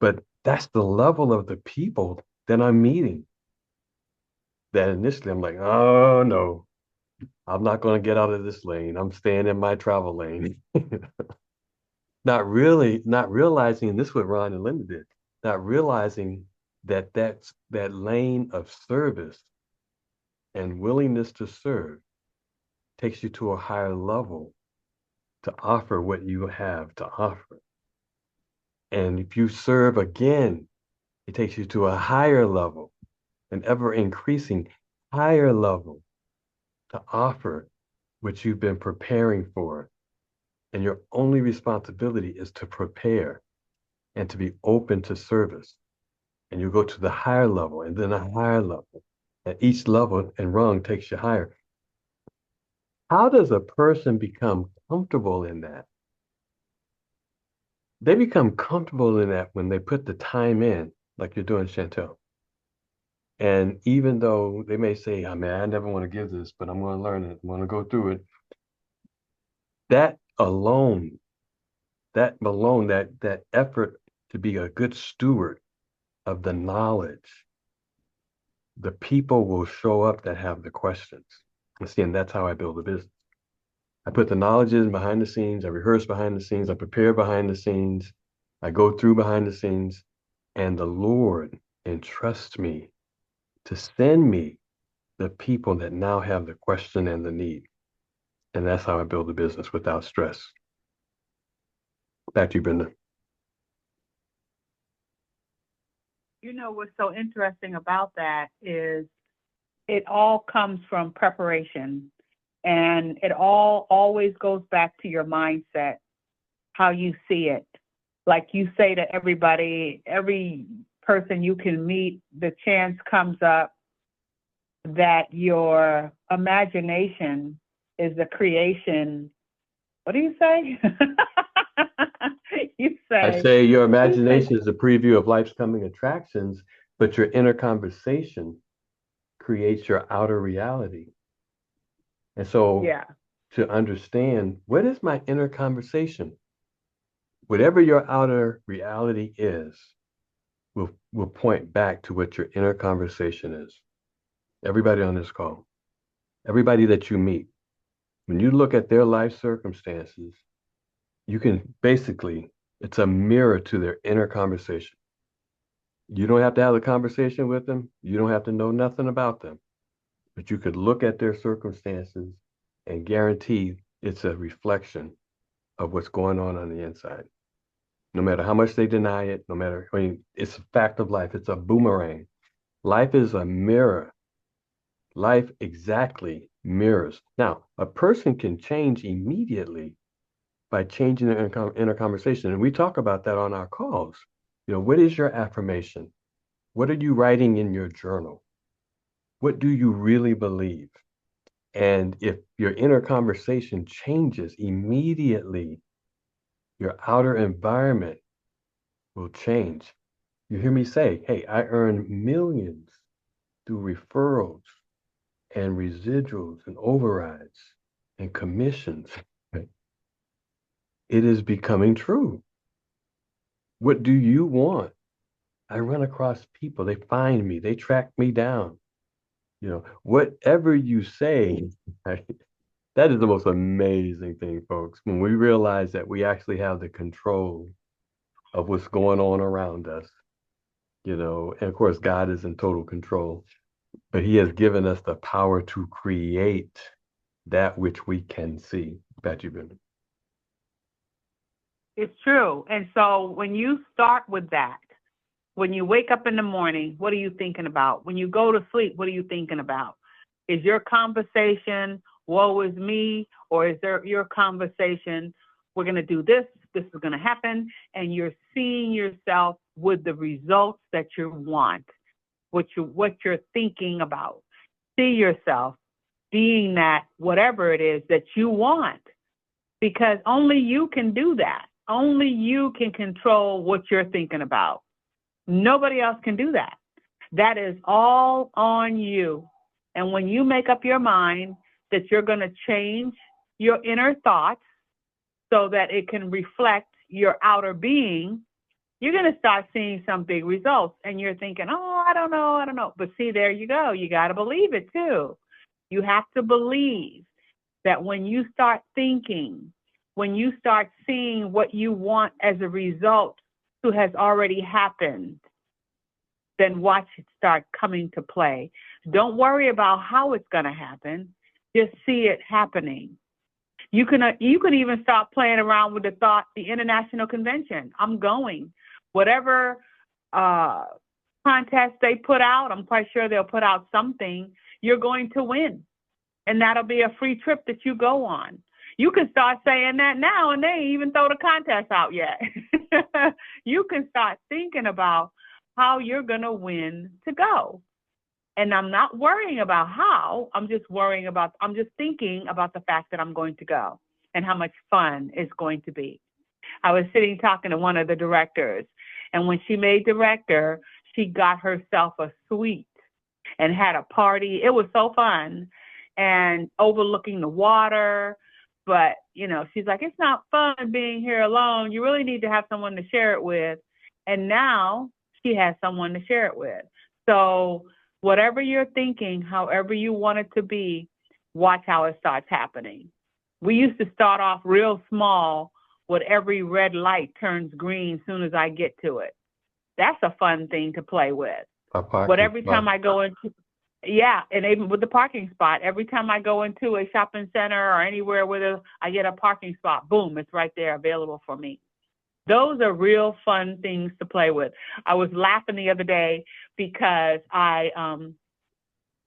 But that's the level of the people that I'm meeting. That initially I'm like, oh no, I'm not going to get out of this lane. I'm staying in my travel lane. Not realizing, and this is what Ron and Linda did, not realizing that lane of service and willingness to serve takes you to a higher level to offer what you have to offer. And if you serve again, it takes you to a higher level, an ever increasing higher level to offer what you've been preparing for. And your only responsibility is to prepare and to be open to service. And you go to the higher level and then a higher level. At each level and rung takes you higher. How does a person become comfortable in that? They become comfortable in that when they put the time in, like you're doing, Chantel. And even though they may say, oh, man, I never want to give this, but I'm going to learn it. I'm going to go through it. That alone, that effort to be a good steward of the knowledge, the people will show up that have the questions. And see, and that's how I build a business. I put the knowledge in behind the scenes. I rehearse behind the scenes. I prepare behind the scenes. I go through behind the scenes, and the Lord entrusts me to send me the people that now have the question and the need. And that's how I build a business without stress. Back to you, Brenda. You know what's so interesting about that is it all comes from preparation, and it all always goes back to your mindset, how you see it. Like you say to everybody, every person you can meet, the chance comes up that your imagination is the creation. What do you say? you I say, say your what do you say? imagination is a preview of life's coming attractions, but your inner conversation creates your outer reality. And so Yeah. to understand what is my inner conversation, whatever your outer reality is, will point back to what your inner conversation is. Everybody on this call, everybody that you meet, when you look at their life circumstances, you can basically, it's a mirror to their inner conversation. You don't have to have a conversation with them. You don't have to know nothing about them, but you could look at their circumstances and guarantee it's a reflection of what's going on the inside. No matter how much they deny it, no matter, I mean, it's a fact of life. It's a boomerang. Life is a mirror. Life exactly mirrors. Now, a person can change immediately by changing their inner conversation. And we talk about that on our calls. You know, what is your affirmation? What are you writing in your journal? What do you really believe? And if your inner conversation changes immediately, your outer environment will change. You hear me say, hey, I earn millions through referrals and residuals and overrides and commissions. It is becoming true. What do you want? I run across people, they find me, they track me down. You know, whatever you say, right? That is the most amazing thing, folks, when we realize that we actually have the control of what's going on around us, you know, and of course, God is in total control, but He has given us the power to create that which we can see. Back to you, Brenda. It's true. And so when you start with that, when you wake up in the morning, what are you thinking about? When you go to sleep, what are you thinking about? Is your conversation, woe is me, or is there your conversation, we're going to do this, this is going to happen, and you're seeing yourself with the results that you want, what you're thinking about. See yourself being that, whatever it is that you want, because only you can do that. Only you can control what you're thinking about. Nobody else can do that. That is all on you. And when you make up your mind that you're going to change your inner thoughts so that it can reflect your outer being, you're going to start seeing some big results. And you're thinking, oh, I don't know. But see, there you go. You got to believe it too. You have to believe that when you start thinking, when you start seeing what you want as a result who has already happened, then watch it start coming to play. Don't worry about how it's going to happen. Just see it happening. You can even start playing around with the thought, the international convention. I'm going. Whatever contest they put out, I'm quite sure they'll put out something. You're going to win. And that'll be a free trip that you go on. You can start saying that now, and they ain't even throw the contest out yet. You can start thinking about how you're going to win to go. And I'm not worrying about how, I'm just thinking about the fact that I'm going to go and how much fun it's going to be. I was sitting talking to one of the directors, and when she made director, she got herself a suite and had a party. It was so fun, and overlooking the water. But, you know, she's like, it's not fun being here alone. You really need to have someone to share it with. And now she has someone to share it with. So whatever you're thinking, however you want it to be, watch how it starts happening. We used to start off real small with every red light turns green soon as I get to it. That's a fun thing to play with. But every time I go into, yeah, and even with the parking spot, every time I go into a shopping center or anywhere where I get a parking spot, boom, it's right there available for me. Those are real fun things to play with. I was laughing the other day because I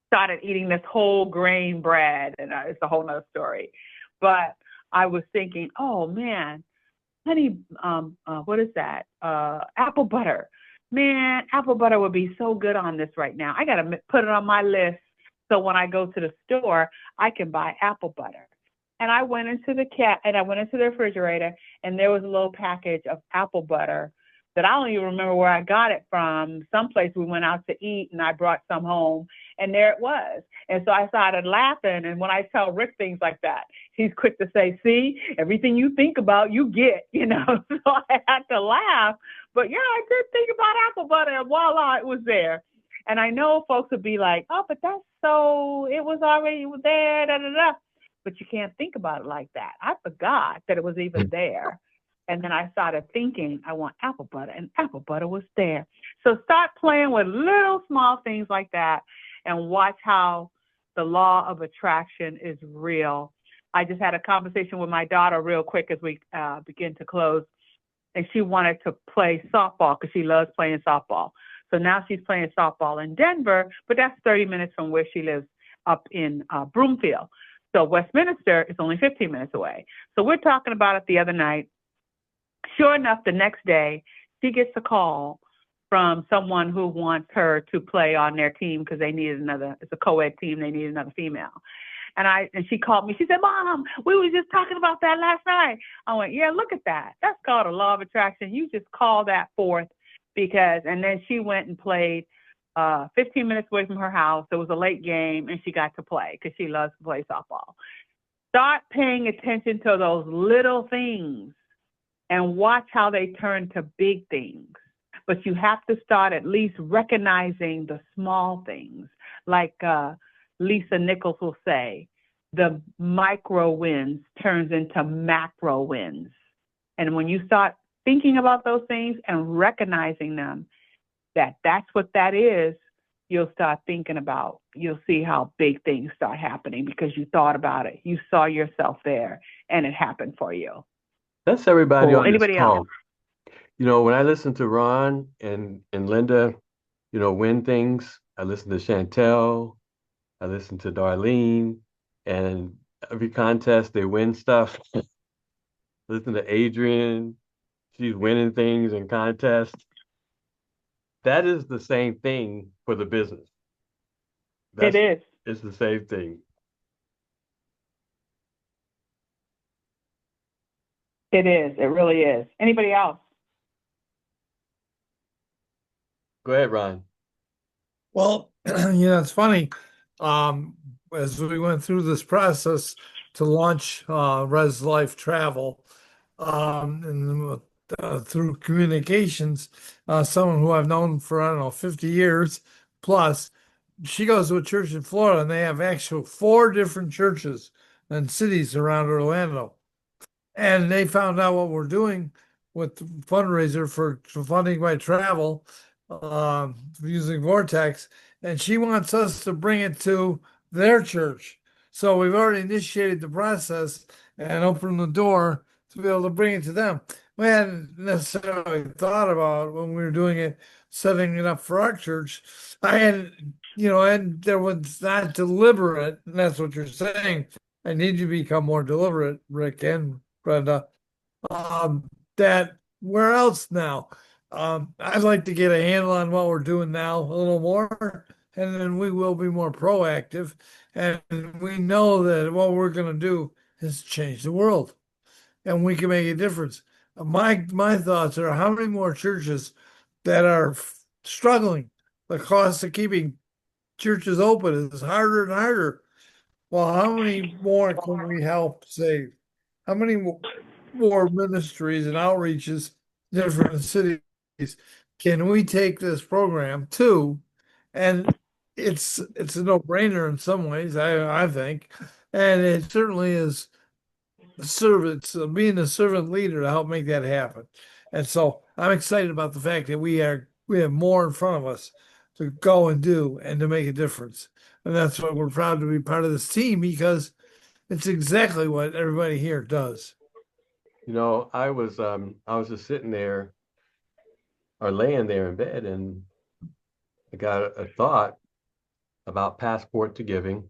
started eating this whole grain bread, and it's a whole nother story. But I was thinking, oh man, honey, what is that? Apple butter. Man, apple butter would be so good on this right now. I got to put it on my list so when I go to the store, I can buy apple butter. And I went into the refrigerator, and there was a little package of apple butter that I don't even remember where I got it from. Someplace we went out to eat, and I brought some home, and there it was. And so I started laughing. And when I tell Rick things like that, he's quick to say, see, everything you think about, you get, you know. So I had to laugh. But yeah, I did think about apple butter, and voila, it was there. And I know folks would be like, oh, but it was already there, da, da, da. But you can't think about it like that. I forgot that it was even there. And then I started thinking, I want apple butter, and apple butter was there. So start playing with little small things like that and watch how the law of attraction is real. I just had a conversation with my daughter real quick as we begin to close. And she wanted to play softball because she loves playing softball. So now she's playing softball in Denver, but that's 30 minutes from where she lives up in Broomfield. So Westminster is only 15 minutes away. So we're talking about it the other night. Sure enough, the next day, she gets a call from someone who wants her to play on their team because they needed it's a co-ed team, they need another female. And she called me. She said, Mom, we were just talking about that last night. I went, yeah, look at that. That's called a law of attraction. You just call that forth and then she went and played 15 minutes away from her house. It was a late game, and she got to play because she loves to play softball. Start paying attention to those little things and watch how they turn to big things. But you have to start at least recognizing the small things. Like Lisa Nichols will say, the micro wins turns into macro wins. And when you start thinking about those things and recognizing them, that's what that is, you'll start thinking about, you'll see how big things start happening because you thought about it. You saw yourself there, and it happened for you. That's everybody on Anybody this call. else? You know, when I listen to Ron and Linda, you know, win things, I listen to Chantel, I listen to Darlene, and every contest they win stuff. Listen to Adrian, she's winning things in contests. That is the same thing for the business. It is. It's the same thing. It is. It really is. Anybody else? Go ahead, Ron. Well, it's funny. As we went through this process to launch Res Life Travel, and through communications, someone who I've known for, I don't know, 50 years plus, she goes to a church in Florida, and they have actual 4 different churches and cities around Orlando. And they found out what we're doing with the fundraiser for funding my travel using Vortex, and she wants us to bring it to their church. So we've already initiated the process and opened the door to be able to bring it to them. We hadn't necessarily thought about when we were doing it, setting it up for our church. And there was not deliberate, and that's what you're saying. I need to become more deliberate, Rick and Brenda. That where else now? I'd like to get a handle on what we're doing now a little more, and then we will be more proactive. And we know that what we're going to do is change the world, and we can make a difference. My thoughts are how many more churches that are struggling. The cost of keeping churches open is harder and harder. Well, how many more can we help save? How many more ministries and outreaches, different cities, can we take this program to? And it's a no-brainer in some ways, I think, and it certainly is servants, being a servant leader to help make that happen. And so I'm excited about the fact that we have more in front of us to go and do and to make a difference. And that's why we're proud to be part of this team, because it's exactly what everybody here does. You know, I was just sitting there or laying there in bed, and I got a thought about Passport to Giving,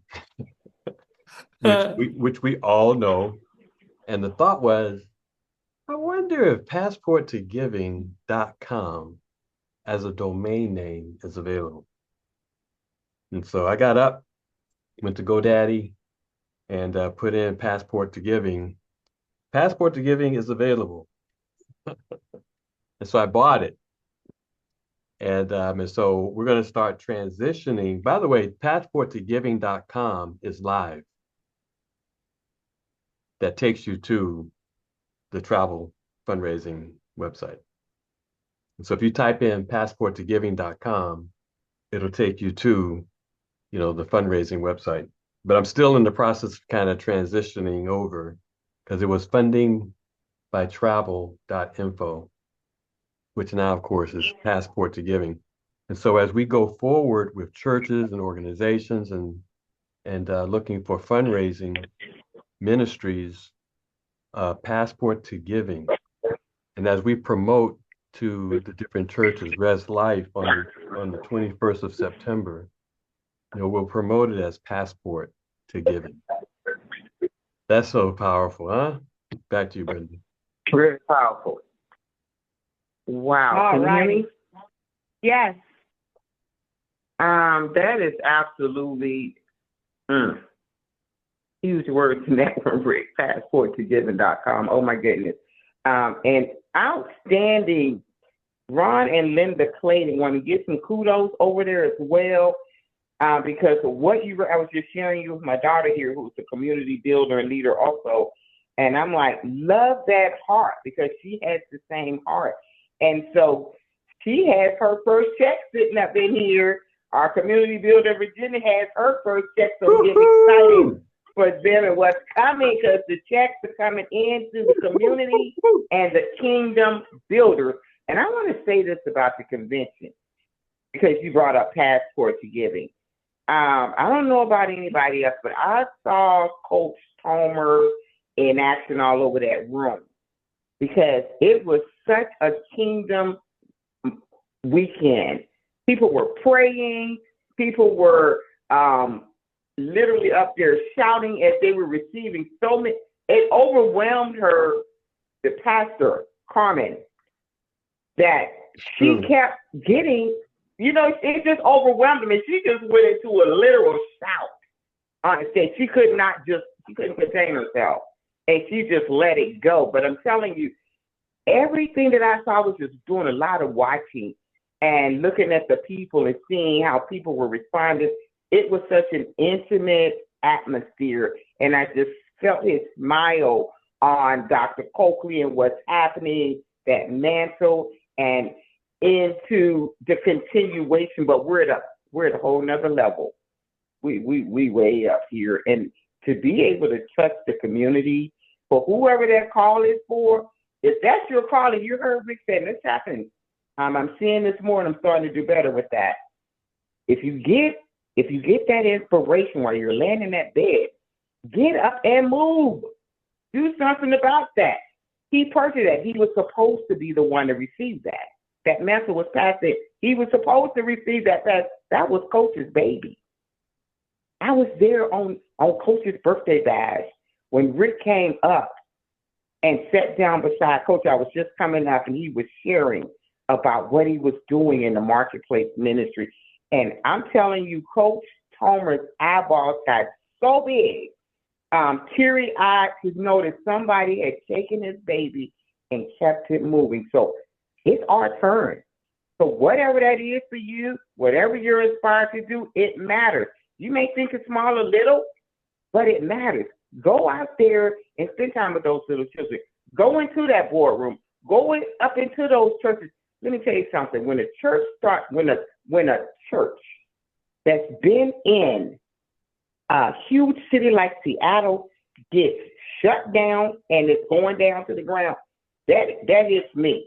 which we all know. And the thought was, I wonder if passporttogiving.com as a domain name is available. And so I got up, went to GoDaddy, and put in Passport to Giving. Passport to Giving is available. And so I bought it. And so we're going to start transitioning. By the way, passporttogiving.com is live. That takes you to the travel fundraising website. And so if you type in passporttogiving.com, it'll take you to, the fundraising website. But I'm still in the process of kind of transitioning over, because it was funding by travel.info, which now, of course, is Passport to Giving. And so as we go forward with churches and organizations and looking for fundraising ministries, Passport to Giving. And as we promote to the different churches, Res Life on the 21st of September, we'll promote it as Passport to Giving. That's so powerful, huh? Back to you, Brenda. Very powerful. Wow. All Can you hear right. me? Yes. That is absolutely huge words in that one, Rick. Passporttogiving.com. Oh my goodness. And outstanding. Ron and Linda Clayton want to get some kudos over there as well. Because of what I was just sharing you with my daughter here, who's a community builder and leader also. And I'm like, love that heart, because she has the same heart. And so she has her first check sitting up in here. Our community builder, Virginia, has her first check. So we're excited for them and what's coming, because the checks are coming into the community and the kingdom builders. And I want to say this about the convention, because you brought up Passport to Giving. I don't know about anybody else, but I saw Coach Tomer in action all over that room, because it was such a kingdom weekend. People were praying. People were literally up there shouting as they were receiving so many. It overwhelmed her, the pastor, Carmen, that she kept getting, it just overwhelmed me. She just went into a literal shout on the stage. She couldn't contain herself. And she just let it go. But I'm telling you, everything that I saw was just doing a lot of watching and looking at the people and seeing how people were responding. It was such an intimate atmosphere. And I just felt his smile on Dr. Coakley and what's happening, that mantle, and into the continuation. But we're at a whole nother level. We way up here. And to be able to touch the community, for whoever that call is for, if that's your call and you heard Rick say, this happened. I'm seeing this more, and I'm starting to do better with that. If you get that inspiration while you're laying in that bed, get up and move. Do something about that. He purchased that. He was supposed to be the one to receive that. That mantle was passed. He was supposed to receive that. That was Coach's baby. I was there on Coach's birthday bash when Rick came up and sat down beside Coach. I was just coming up, and he was sharing about what he was doing in the marketplace ministry. And I'm telling you, Coach Tomer's eyeballs got so big, teary-eyed, to know that somebody had taken his baby and kept it moving. So it's our turn. So whatever that is for you, whatever you're inspired to do, it matters. You may think it's small or little, but it matters. Go out there and spend time with those little children. Go into that boardroom. Go up into those churches. Let me tell you something. When a church that's been in a huge city like Seattle gets shut down and it's going down to the ground, that hits me.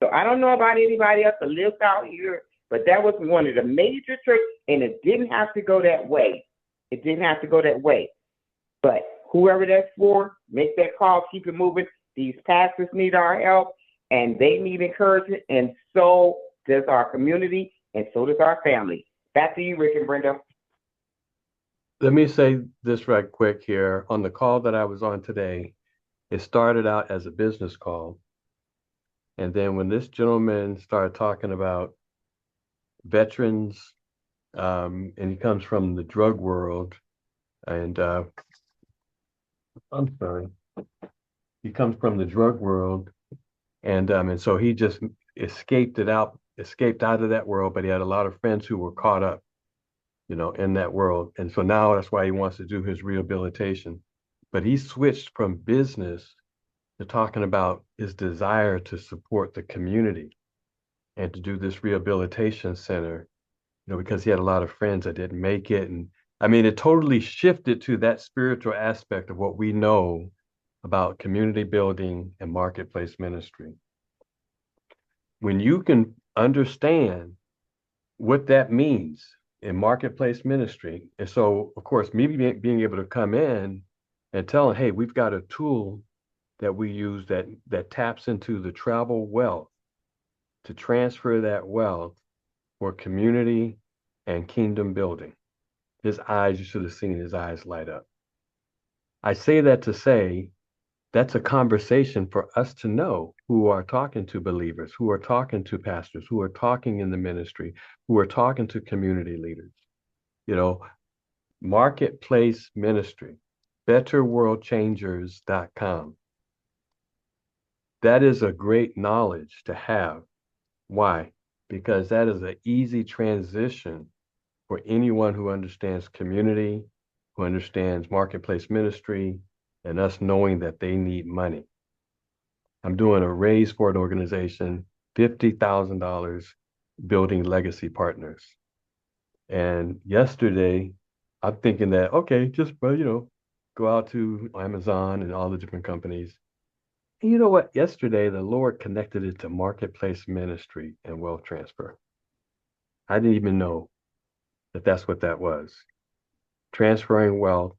So I don't know about anybody else that lives out here, but that was one of the major tricks, and it didn't have to go that way. It didn't have to go that way. But whoever that's for, make that call, keep it moving. These pastors need our help, and they need encouragement, and so does our community, and so does our family. Back to you, Rick and Brenda. Let me say this right quick here. On the call that I was on today, it started out as a business call. And then when this gentleman started talking about veterans, and he comes from the drug world, and I'm sorry, he comes from the drug world, and so he just escaped out of that world, but he had a lot of friends who were caught up, in that world. And so now that's why he wants to do his rehabilitation. But he switched from business to talking about his desire to support the community and to do this rehabilitation center, because he had a lot of friends that didn't make it. And I mean, it totally shifted to that spiritual aspect of what we know about community building and marketplace ministry. When you can understand what that means in marketplace ministry, and so of course, me being able to come in and tell them, hey, we've got a tool that we use that taps into the travel wealth to transfer that wealth for community and kingdom building. His eyes, you should have seen his eyes light up. I say that to say that's a conversation for us to know, who are talking to believers, who are talking to pastors, who are talking in the ministry, who are talking to community leaders. Marketplace ministry, betterworldchangers.com. That is a great knowledge to have. Why? Because that is an easy transition for anyone who understands community, who understands marketplace ministry, and us knowing that they need money. I'm doing a raise for an organization, $50,000, building legacy partners. And yesterday, I'm thinking that, okay, just, go out to Amazon and all the different companies. And you know what? Yesterday, the Lord connected it to marketplace ministry and wealth transfer. I didn't even know that that's what that was. Transferring wealth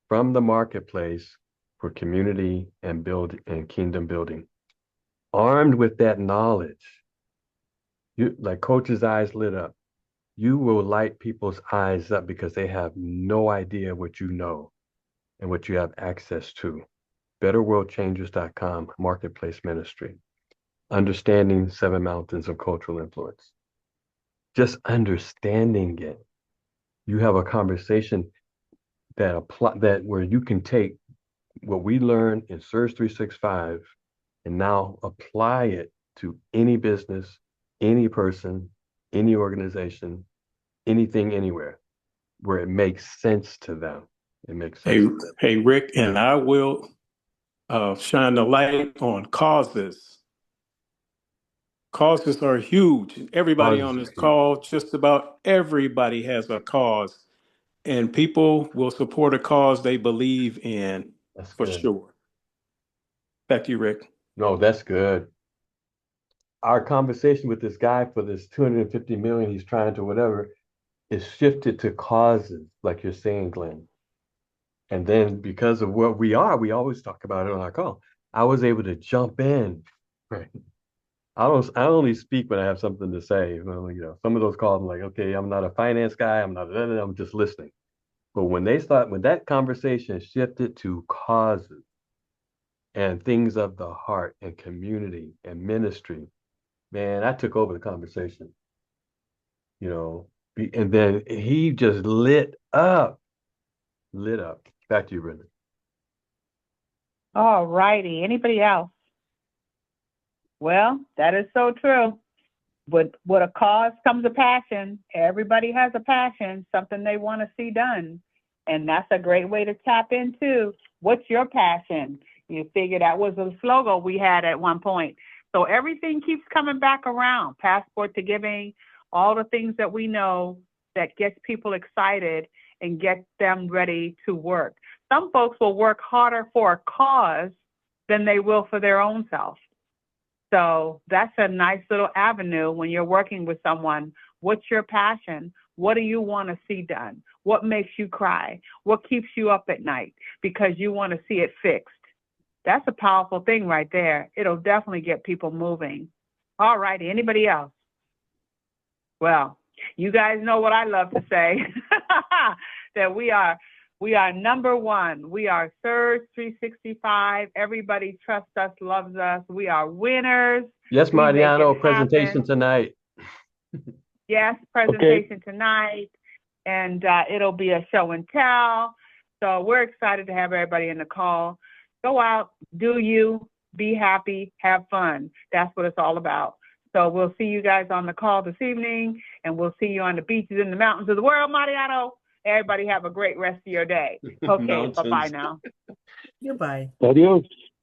from the marketplace for community and kingdom building. Armed with that knowledge, like Coach's eyes lit up, you will light people's eyes up because they have no idea what you know and what you have access to. betterworldchangers.com, marketplace ministry. Understanding 7 mountains of cultural influence. Just understanding it. You have a conversation that where you can take what we learned in Surge 365 and now apply it to any business, any person, any organization, anything, anywhere, where it makes sense to them. It makes sense. Hey, Rick, and I will shine the light on causes. Causes are huge. Everybody on this call, just about everybody has a cause, and people will support a cause they believe in. That's for good. Sure. Back to you, Rick. No, that's good. Our conversation with this guy for this 250 million he's trying to whatever is shifted to causes, like you're saying, Glenn. And then because of what we always talk about it on our call. I was able to jump in. Right. I only speak when I have something to say. Some of those calls, I'm like, okay, I'm not a finance guy. I'm just listening. But when that conversation shifted to causes and things of the heart and community and ministry, man, I took over the conversation. And then he just lit up. Back to you, Brenda. All righty. Anybody else? Well, that is so true. With a cause comes a passion. Everybody has a passion, something they want to see done. And that's a great way to tap into what's your passion. You figure that was a slogan we had at one point. So everything keeps coming back around. Passport to giving, all the things that we know that gets people excited and get them ready to work. some folks will work harder for a cause than they will for their own self. So that's a nice little avenue when you're working with someone. What's your passion? What do you want to see done? What makes you cry? What keeps you up at night because you want to see it fixed? That's a powerful thing right there. It'll definitely get people moving. All righty. Anybody else? Well, you guys know what I love to say, that we are number one. We are Surge 365. Everybody trusts us, loves us. We are winners. Yes, We make it Mariano, happen. presentation tonight. Yes, presentation tonight. And it'll be a show and tell. So we're excited to have everybody in the call. Go out, do you, be happy, have fun. That's what it's all about. So we'll see you guys on the call this evening, and we'll see you on the beaches and the mountains of the world, Mariano. Everybody have a great rest of your day. Okay, bye-bye now. Goodbye. Adios.